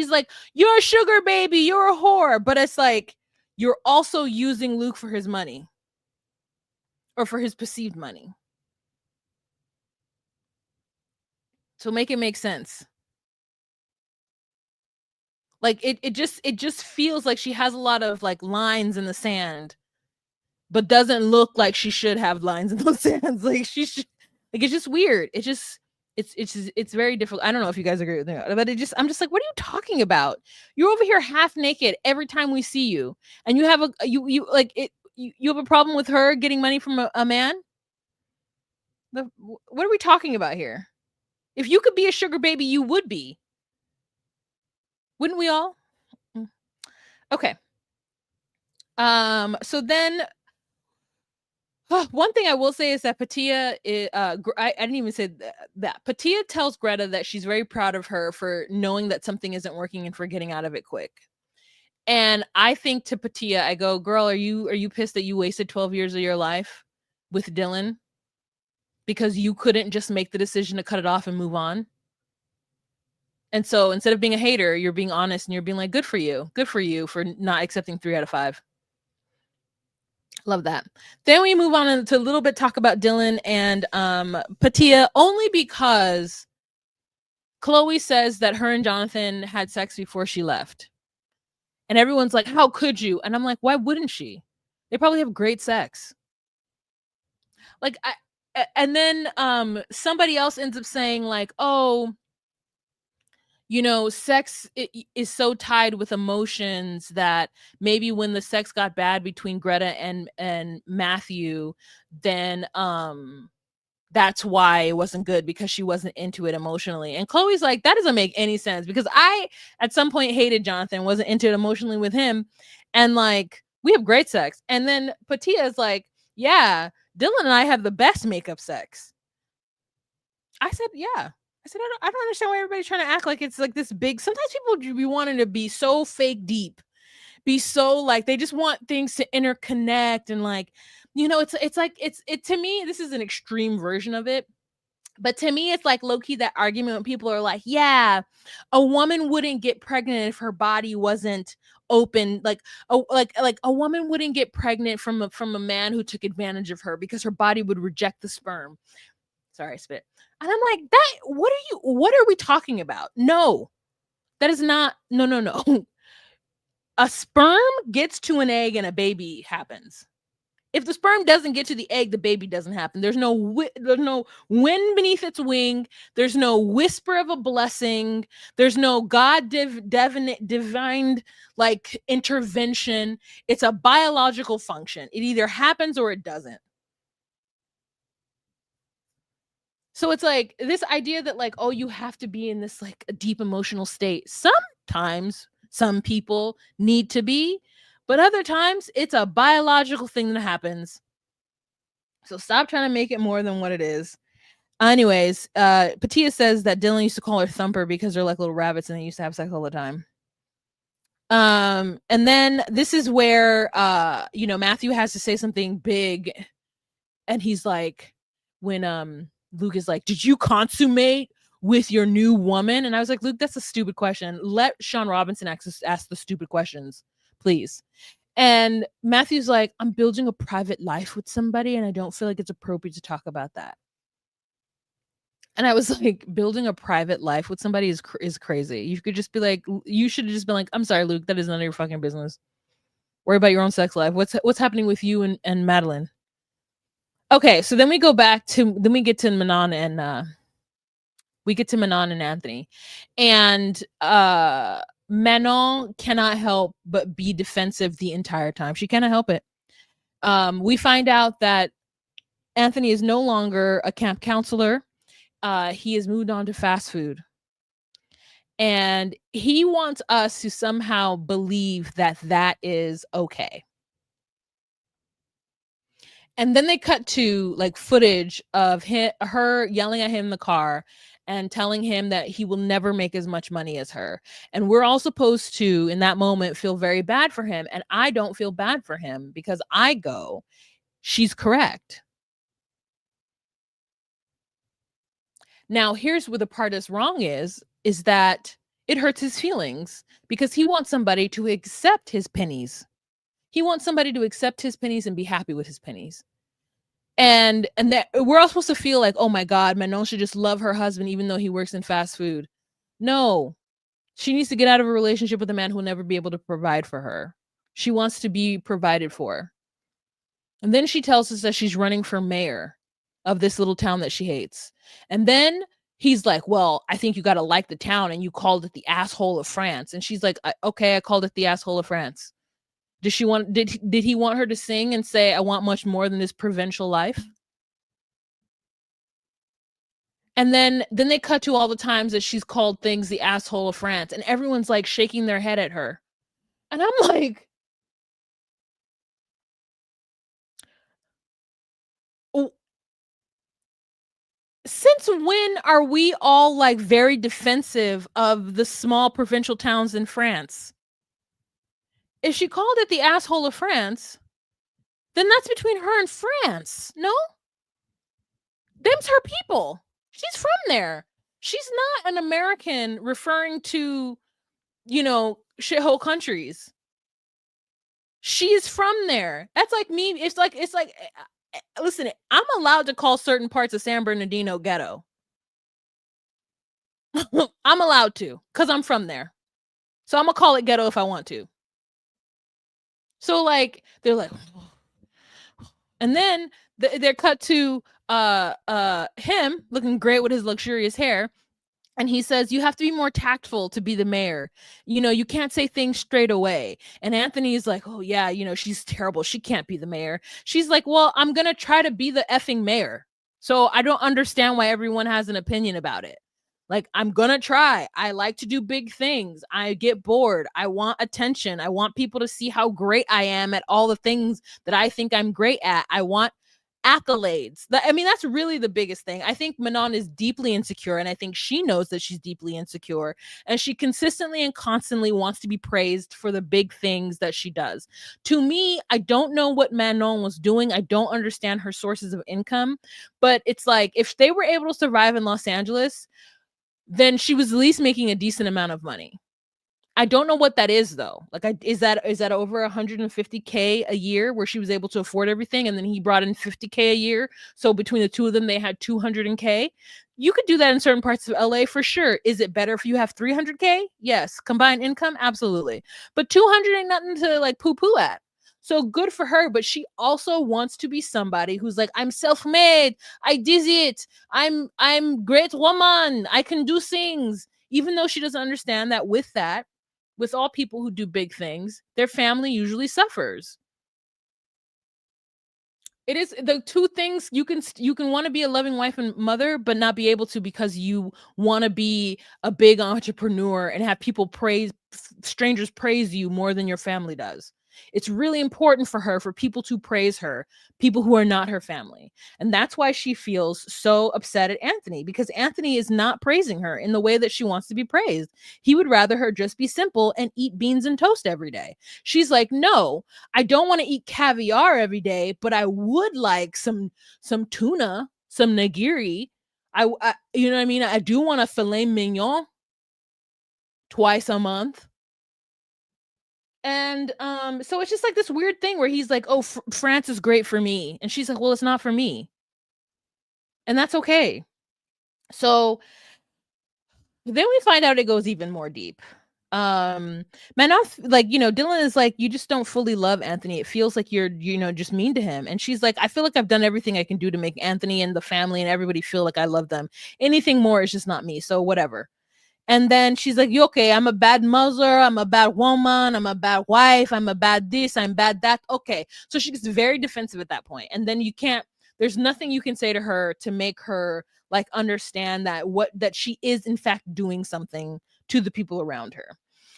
like, you're a sugar baby, you're a whore, but it's like you're also using Luke for his money, or for his perceived money. So make it make sense. Like, it just feels like she has a lot of like lines in the sand, but doesn't look like she should have lines in those sands. Like, she should, like, it's just weird. It's very difficult. I don't know if you guys agree with me, but I'm just like, what are you talking about? You're over here half naked every time we see you, and you have you like it. You have a problem with her getting money from a man? What are we talking about here? If you could be a sugar baby, you would be. Wouldn't we all? Mm. Okay. So then, one thing I will say is that Patia is, I didn't even say that. Patia tells Greta that she's very proud of her for knowing that something isn't working and for getting out of it quick. And I think to Patia, I go, girl, are you pissed that you wasted 12 years of your life with Dylan because you couldn't just make the decision to cut it off and move on? And so instead of being a hater, you're being honest, and you're being like, good for you for not accepting 3 out of 5. Love that. Then we move on to a little bit talk about Dylan and Patia, only because Chloe says that her and Jonathan had sex before she left. And everyone's like, how could you? And I'm like, why wouldn't she? They probably have great sex. Like, and then somebody else ends up saying like, oh, sex is so tied with emotions that maybe when the sex got bad between Greta and Matthew, then that's why it wasn't good, because she wasn't into it emotionally. And Chloe's like, that doesn't make any sense, because I at some point hated Jonathan, wasn't into it emotionally with him, and like, we have great sex. And then Patia is like, yeah, Dylan and I have the best makeup sex. I said, yeah. I said, I don't understand why everybody's trying to act like it's like this big. Sometimes people be wanting to be so fake deep, be so like they just want things to interconnect and like, it's like it to me, this is an extreme version of it. But to me, it's like low key that argument when people are like, yeah, a woman wouldn't get pregnant if her body wasn't open. Like a woman wouldn't get pregnant from a man who took advantage of her because her body would reject the sperm. Sorry, I spit. And I'm like, what are we talking about? No, that is not, no. A sperm gets to an egg and a baby happens. If the sperm doesn't get to the egg, the baby doesn't happen. There's no wind beneath its wing. There's no whisper of a blessing. There's no God divine like intervention. It's a biological function. It either happens or it doesn't. So it's like this idea that like, oh, you have to be in this like a deep emotional state. Sometimes some people need to be, but other times it's a biological thing that happens. So stop trying to make it more than what it is. Anyways, Patia says that Dylan used to call her Thumper because they're like little rabbits and they used to have sex all the time. And then this is where Matthew has to say something big, and he's like, when Luke is like, "Did you consummate with your new woman?" And I was like, Luke, that's a stupid question. Let Sean Robinson ask the stupid questions, please. And Matthew's like, I'm building a private life with somebody, and I don't feel like it's appropriate to talk about that. And I was like, building a private life with somebody is crazy. You could just be like, you should have just been like, I'm sorry, Luke, that is none of your fucking business. Worry about your own sex life. What's happening with you and Madeline? Okay, so then we get to Manon and Anthony. And Manon cannot help but be defensive the entire time. She cannot help it. We find out that Anthony is no longer a camp counselor. He has moved on to fast food. And he wants us to somehow believe that that is okay. And then they cut to like footage of her yelling at him in the car and telling him that he will never make as much money as her. And we're all supposed to, in that moment, feel very bad for him. And I don't feel bad for him because I go, she's correct. Now, here's where the part that's wrong is that it hurts his feelings because he wants somebody to accept his pennies. He wants somebody to accept his pennies and be happy with his pennies. And that we're all supposed to feel like, oh my God, Manon should just love her husband even though he works in fast food. No, she needs to get out of a relationship with a man who will never be able to provide for her. She wants to be provided for. And then she tells us that she's running for mayor of this little town that she hates. And then he's like, well, I think you got to like the town, and you called it the asshole of France. And she's like, okay, I called it the asshole of France. Did he want her to sing and say, I want much more than this provincial life? And then they cut to all the times that she's called things the asshole of France, and everyone's like shaking their head at her. And I'm like, since when are we all like very defensive of the small provincial towns in France? If she called it the asshole of France, then that's between her and France. No? Them's her people. She's from there. She's not an American referring to, shithole countries. She's from there. That's like me. It's like, listen, I'm allowed to call certain parts of San Bernardino ghetto. I'm allowed to, because I'm from there. So I'm going to call it ghetto if I want to. So like, they're like, and then they're cut to him looking great with his luxurious hair. And he says, you have to be more tactful to be the mayor. You can't say things straight away. And Anthony is like, oh yeah, she's terrible. She can't be the mayor. She's like, well, I'm going to try to be the effing mayor. So I don't understand why everyone has an opinion about it. Like, I'm going to try. I like to do big things. I get bored. I want attention. I want people to see how great I am at all the things that I think I'm great at. I want accolades. I mean, that's really the biggest thing. I think Manon is deeply insecure, and I think she knows that she's deeply insecure, and she consistently and constantly wants to be praised for the big things that she does. To me, I don't know what Manon was doing. I don't understand her sources of income, but it's like if they were able to survive in Los Angeles, then she was at least making a decent amount of money. I don't know what that is though. Like, is that over 150K a year where she was able to afford everything, and then he brought in 50K a year. So between the two of them, they had 200K. You could do that in certain parts of LA for sure. Is it better if you have 300K? Yes. Combined income, absolutely. But 200 ain't nothing to like poo poo at. So good for her, but she also wants to be somebody who's like, I'm self-made. I did it. I'm great woman. I can do things. Even though she doesn't understand that with all people who do big things, their family usually suffers. It is the two things. You can want to be a loving wife and mother, but not be able to because you want to be a big entrepreneur and have people strangers praise you more than your family does. It's really important for her for people to praise her, people who are not her family. And that's why she feels so upset at Anthony, because Anthony is not praising her in the way that she wants to be praised. He would rather her just be simple and eat beans and toast every day. She's like, "No, I don't want to eat caviar every day, but I would like some tuna, some nigiri. You know what I mean? I do want a filet mignon twice a month." And so it's just like this weird thing where he's like, "Oh, France is great for me." And she's like, "Well, it's not for me." And that's okay. So then we find out it goes even more deep. Manoff, like, Dylan is like, "You just don't fully love Anthony. It feels like you're, just mean to him." And she's like, "I feel like I've done everything I can do to make Anthony and the family and everybody feel like I love them. Anything more is just not me. So whatever." And then she's like, "You okay? I'm a bad mother. I'm a bad woman. I'm a bad wife. I'm a bad this. I'm bad that." Okay. So she gets very defensive at that point. And then there's nothing you can say to her to make her like understand that she is in fact doing something to the people around her.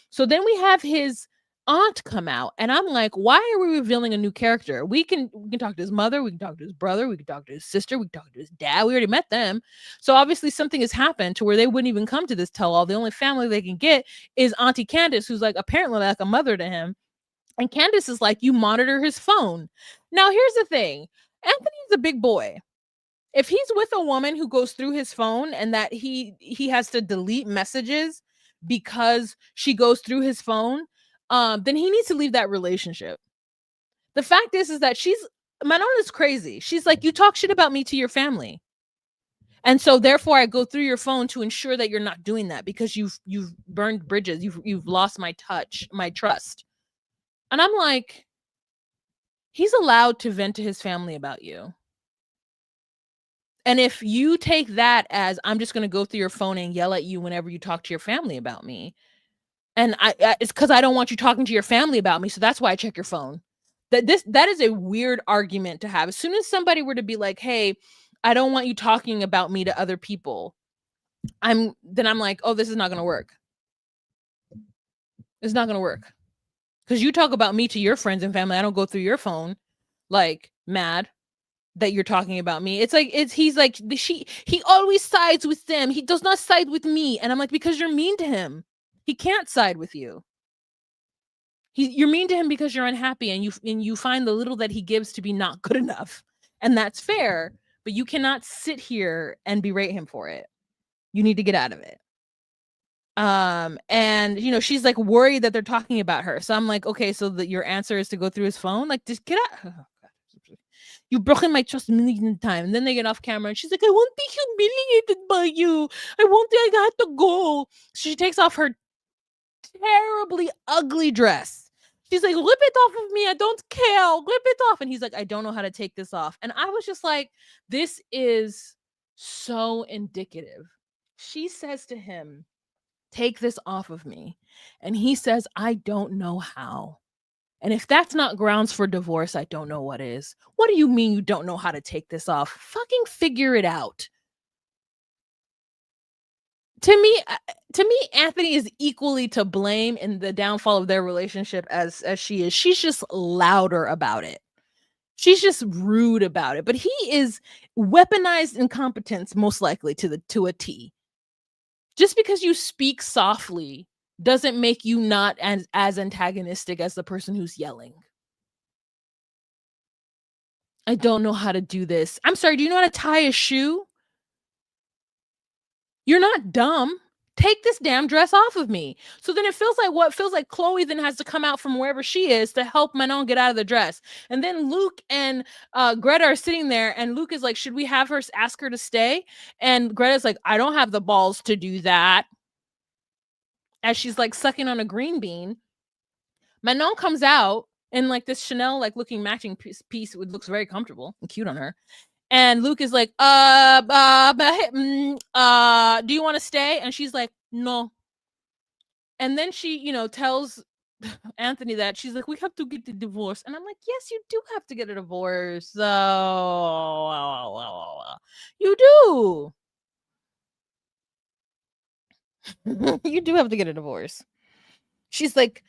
So then we have his aunt come out, and I'm like, why are we revealing a new character? We can talk to his mother, we can talk to his brother, we can talk to his sister, we can talk to his dad. We already met them. So obviously something has happened to where they wouldn't even come to this tell-all. The only family they can get is Auntie Candace, who's like apparently like a mother to him. And Candace is like, "You monitor his phone." Now here's the thing. Anthony's a big boy. If he's with a woman who goes through his phone and that he has to delete messages because she goes through his phone, then he needs to leave that relationship. The fact is that Manon is crazy. She's like, "You talk shit about me to your family, and so therefore I go through your phone to ensure that you're not doing that because you've burned bridges. You've lost my trust." And I'm like, he's allowed to vent to his family about you. And if you take that as, "I'm just going to go through your phone and yell at you whenever you talk to your family about me, and it's because I don't want you talking to your family about me, so that's why I check your phone." That is a weird argument to have. As soon as somebody were to be like, "Hey, I don't want you talking about me to other people," I'm like, "Oh, this is not going to work. It's not going to work because you talk about me to your friends and family. I don't go through your phone like mad that you're talking about me." He's like, he always sides with them. He does not side with me. And I'm like, because you're mean to him. He can't side with you. You're mean to him because you're unhappy, and you find the little that he gives to be not good enough. And that's fair, but you cannot sit here and berate him for it. You need to get out of it. And she's like worried that they're talking about her. So I'm like, okay, so that your answer is to go through his phone? Like, just get out. Oh, God. You've broken my trust a million times. And then they get off camera and she's like, "I won't be humiliated by you. I got to go." So she takes off her terribly ugly dress. She's like, "Rip it off of me. I don't care. Rip it off." And he's like, "I don't know how to take this off." And I was just like, this is so indicative. She says to him, "Take this off of me." And he says, "I don't know how." And if that's not grounds for divorce, I don't know what is. What do you mean you don't know how to take this off? Fucking figure it out. To me, Anthony is equally to blame in the downfall of their relationship as she is. She's just louder about it. She's just rude about it, but he is weaponized incompetence most likely to a T. Just because you speak softly doesn't make you not as antagonistic as the person who's yelling. I don't know how to do this. I'm sorry, do you know how to tie a shoe? You're not dumb. Take this damn dress off of me. So then it feels like Chloe then has to come out from wherever she is to help Manon get out of the dress. And then Luke and Greta are sitting there, and Luke is like, should we have her ask her to stay? And Greta's like, I don't have the balls to do that. As she's like sucking on a green bean. Manon comes out in like this Chanel like looking matching piece, which looks very comfortable and cute on her. And Luke is like, do you want to stay? And she's like, no. And then she, tells Anthony that she's like, we have to get the divorce. And I'm like, yes, you do have to get a divorce. You do. You do have to get a divorce. She's like,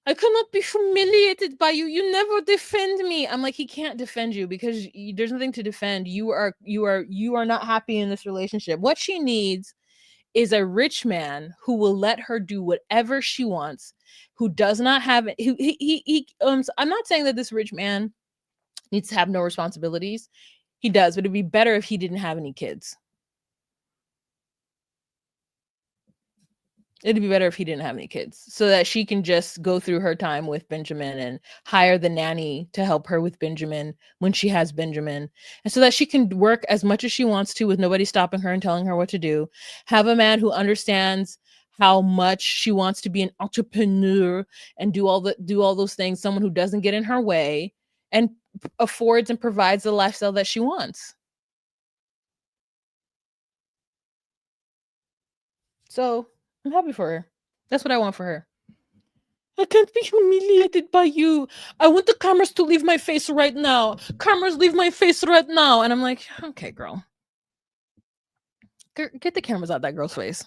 I cannot be humiliated by you. You never defend me. I'm like, he can't defend you because there's nothing to defend. You are not happy in this relationship. What she needs is a rich man who will let her do whatever she wants, who does not have I'm not saying that this rich man needs to have no responsibilities. He does, but it'd be better if he didn't have any kids. It'd be better if he didn't have any kids so that she can just go through her time with Benjamin and hire the nanny to help her with Benjamin when she has Benjamin. And so that she can work as much as she wants to with nobody stopping her and telling her what to do. Have a man who understands how much she wants to be an entrepreneur and do all those things. Someone who doesn't get in her way and affords and provides the lifestyle that she wants. So I'm happy for her. That's what I want for her. I can't be humiliated by you. I want the cameras to leave my face right now. Cameras, leave my face right now. And I'm like, okay, girl. Get the cameras out that girl's face.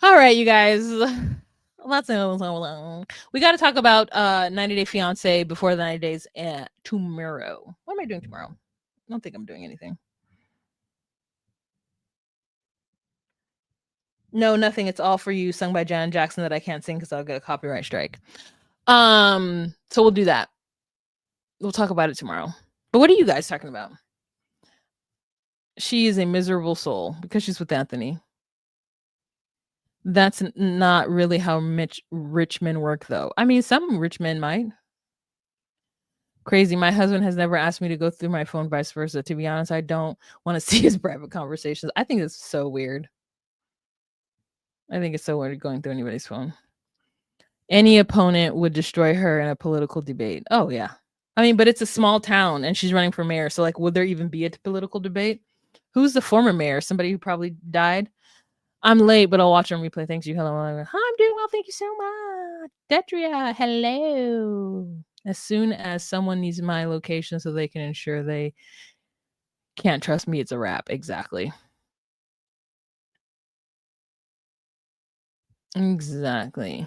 All right, you guys. We got to talk about 90 Day Fiance before the 90 days tomorrow. What am I doing tomorrow? I don't think I'm doing anything. No, nothing. It's All For You, sung by Janet Jackson, that I can't sing because I'll get a copyright strike. So we'll do that. We'll talk about it tomorrow. But what are you guys talking about? She is a miserable soul because she's with Anthony. That's not really how rich men work, though. I mean, some rich men might. Crazy. My husband has never asked me to go through my phone, vice versa. To be honest, I don't want to see his private conversations. I think it's so weird. I think it's so weird going through anybody's phone. Any opponent would destroy her in a political debate. Oh, yeah. I mean, but it's a small town and she's running for mayor. So, like, would there even be a political debate? Who's the former mayor? Somebody who probably died? I'm late, but I'll watch on replay. Thanks you. Hello. Hi, I'm doing well. Thank you so much. Detria, hello. As soon as someone needs my location so they can ensure they can't trust me, it's a wrap. Exactly. Exactly.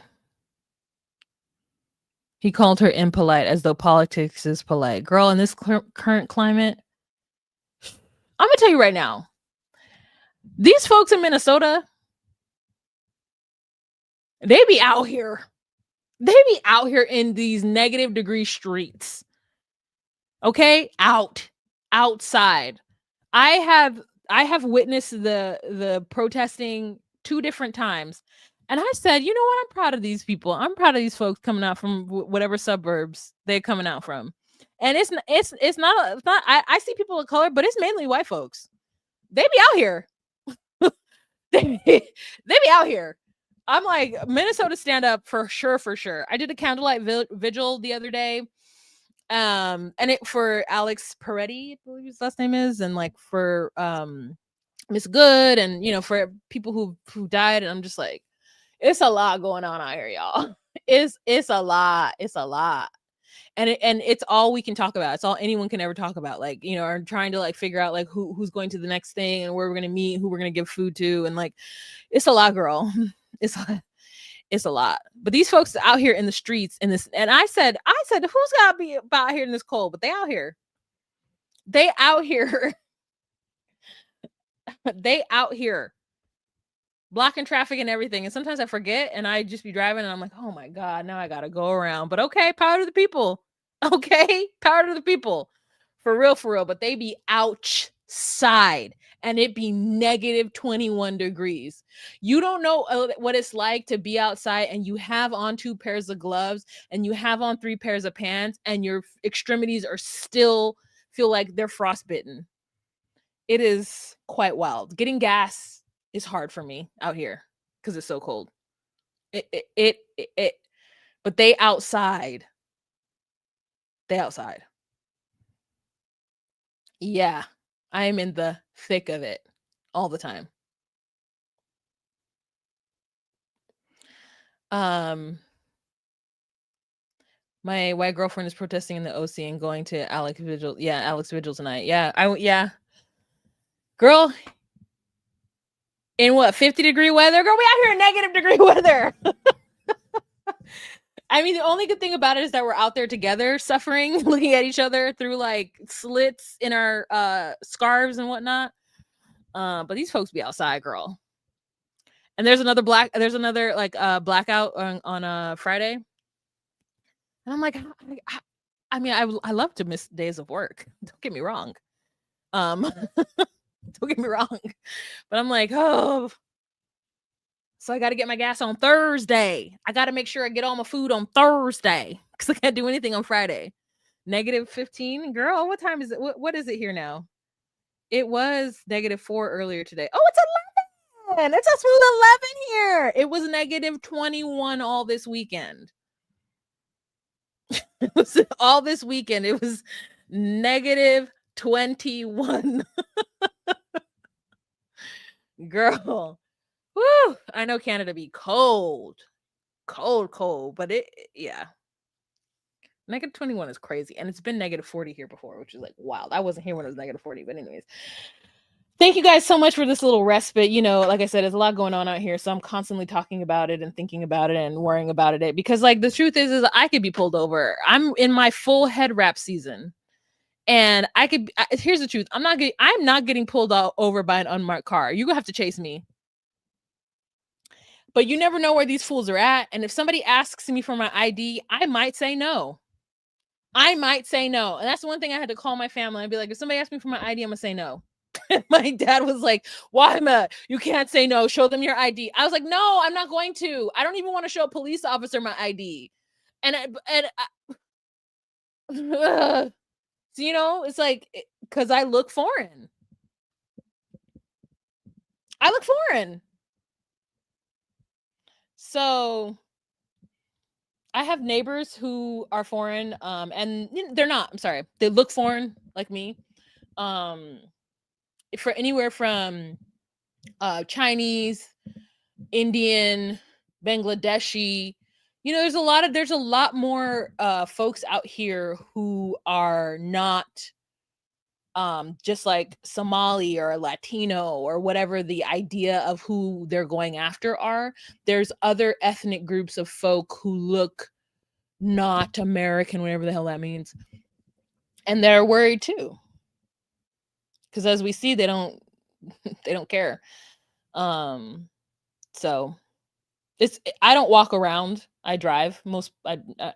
He called her impolite as though politics is polite. Girl, in this current climate, I'm going to tell you right now, these folks in Minnesota, they be out here. They be out here in these negative degree streets. Okay? Outside. I have witnessed the protesting 2 different times. And I said, you know what? I'm proud of these people. I'm proud of these folks coming out from whatever suburbs they're coming out from. And it's not I see people of color, but it's mainly white folks. They be out here. they be out here. I'm like, Minnesota stand up for sure. I did a candlelight vigil the other day. And it for Alex Peretti, I believe his last name is, and like for Miss Good, and for people who died. And I'm just like, it's a lot going on out here, y'all. It's a lot. It's a lot. And it's all we can talk about. It's all anyone can ever talk about. Like, or trying to like figure out like who's going to the next thing and where we're gonna meet, who we're gonna give food to, and like it's a lot, girl. It's It's a lot. But these folks out here in the streets in this, and I said, who's gotta be out here in this cold? But they out here. They out here. They out here blocking traffic and everything. And sometimes I forget and I just be driving and I'm like, oh my God, now I gotta go around. But okay, power to the people. Okay, power to the people. For real, for real. But they be outside and it be negative 21 degrees. You don't know what it's like to be outside and you have on 2 pairs of gloves and you have on 3 pairs of pants and your extremities are still feel like they're frostbitten. It is quite wild. Getting gas is hard for me out here because it's so cold. It but they outside. They outside. Yeah. I am in the thick of it all the time. Um my white girlfriend is protesting in the OC and going to Alex Vigil. Yeah, Alex Vigil tonight. Yeah. Girl, in what, 50-degree weather? Girl, we out here in negative-degree weather. I mean, the only good thing about it is that we're out there together suffering, looking at each other through like slits in our scarves and whatnot. But these folks be outside, girl. And there's another like blackout on Friday. And I'm like, I mean, I love to miss days of work. Don't get me wrong. Don't get me wrong. But I'm like, oh, so I got to get my gas on Thursday. I got to make sure I get all my food on Thursday because I can't do anything on Friday. Negative 15, girl. What time is it? What is it here now? It was -4 earlier today. Oh, it's 11. It's a smooth 11 here. It was negative 21 all this weekend. It was all this weekend. It was negative 21. Girl. Woo. I know Canada be cold. Cold. But yeah. Negative 21 is crazy. And it's been negative 40 here before, which is like wild. I wasn't here when it was negative 40. But anyways. Thank you guys so much for this little respite. You know, like I said, there's a lot going on out here. So I'm constantly talking about it and thinking about it and worrying about it. Because like the truth is I could be pulled over. I'm in my full head wrap season. And here's the truth. I'm not getting pulled over by an unmarked car. You're gonna have to chase me. But you never know where these fools are at. And if somebody asks me for my ID, I might say no. And that's the one thing I had to call my family. I'd be like, if somebody asks me for my ID, I'm gonna say no. My dad was like, Wahima, you can't say no. Show them your ID. I was like, no, I'm not going to. I don't even want to show a police officer my ID. So, you know, it's like, because I look foreign. So I have neighbors who are foreign, and they're not. I'm sorry. They look foreign like me. For anywhere from Chinese, Indian, Bangladeshi. You know, there's a lot more folks out here who are not just like Somali or Latino or whatever the idea of who they're going after are. There's other ethnic groups of folk who look not American, whatever the hell that means. And they're worried too. Because as we see, they don't care. So I don't walk around. I drive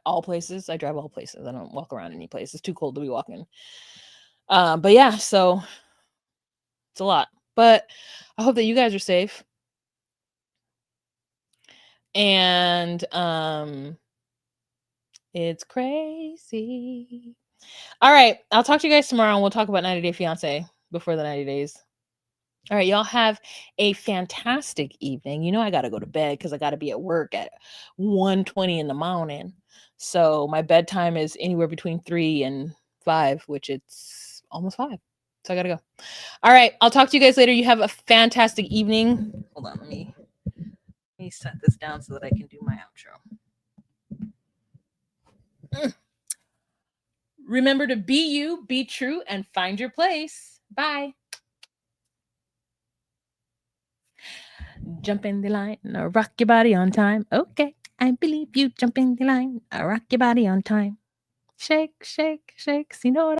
all places. I drive all places. I don't walk around any place. It's too cold to be walking. But yeah, so it's a lot. But I hope that you guys are safe. And it's crazy. All right, I'll talk to you guys tomorrow and we'll talk about 90 Day Fiance before the 90 days. All right, y'all have a fantastic evening. You know I got to go to bed because I got to be at work at 1:20 in the morning. So my bedtime is anywhere between 3 and 5, which it's almost 5. So I got to go. All right, I'll talk to you guys later. You have a fantastic evening. Hold on, let me set this down so that I can do my outro. Remember to be you, be true, and find your place. Bye. jump in the line, rock your body on time. Okay, I believe you, jump in the line, rock your body on time. Shake, shake, shake. You know what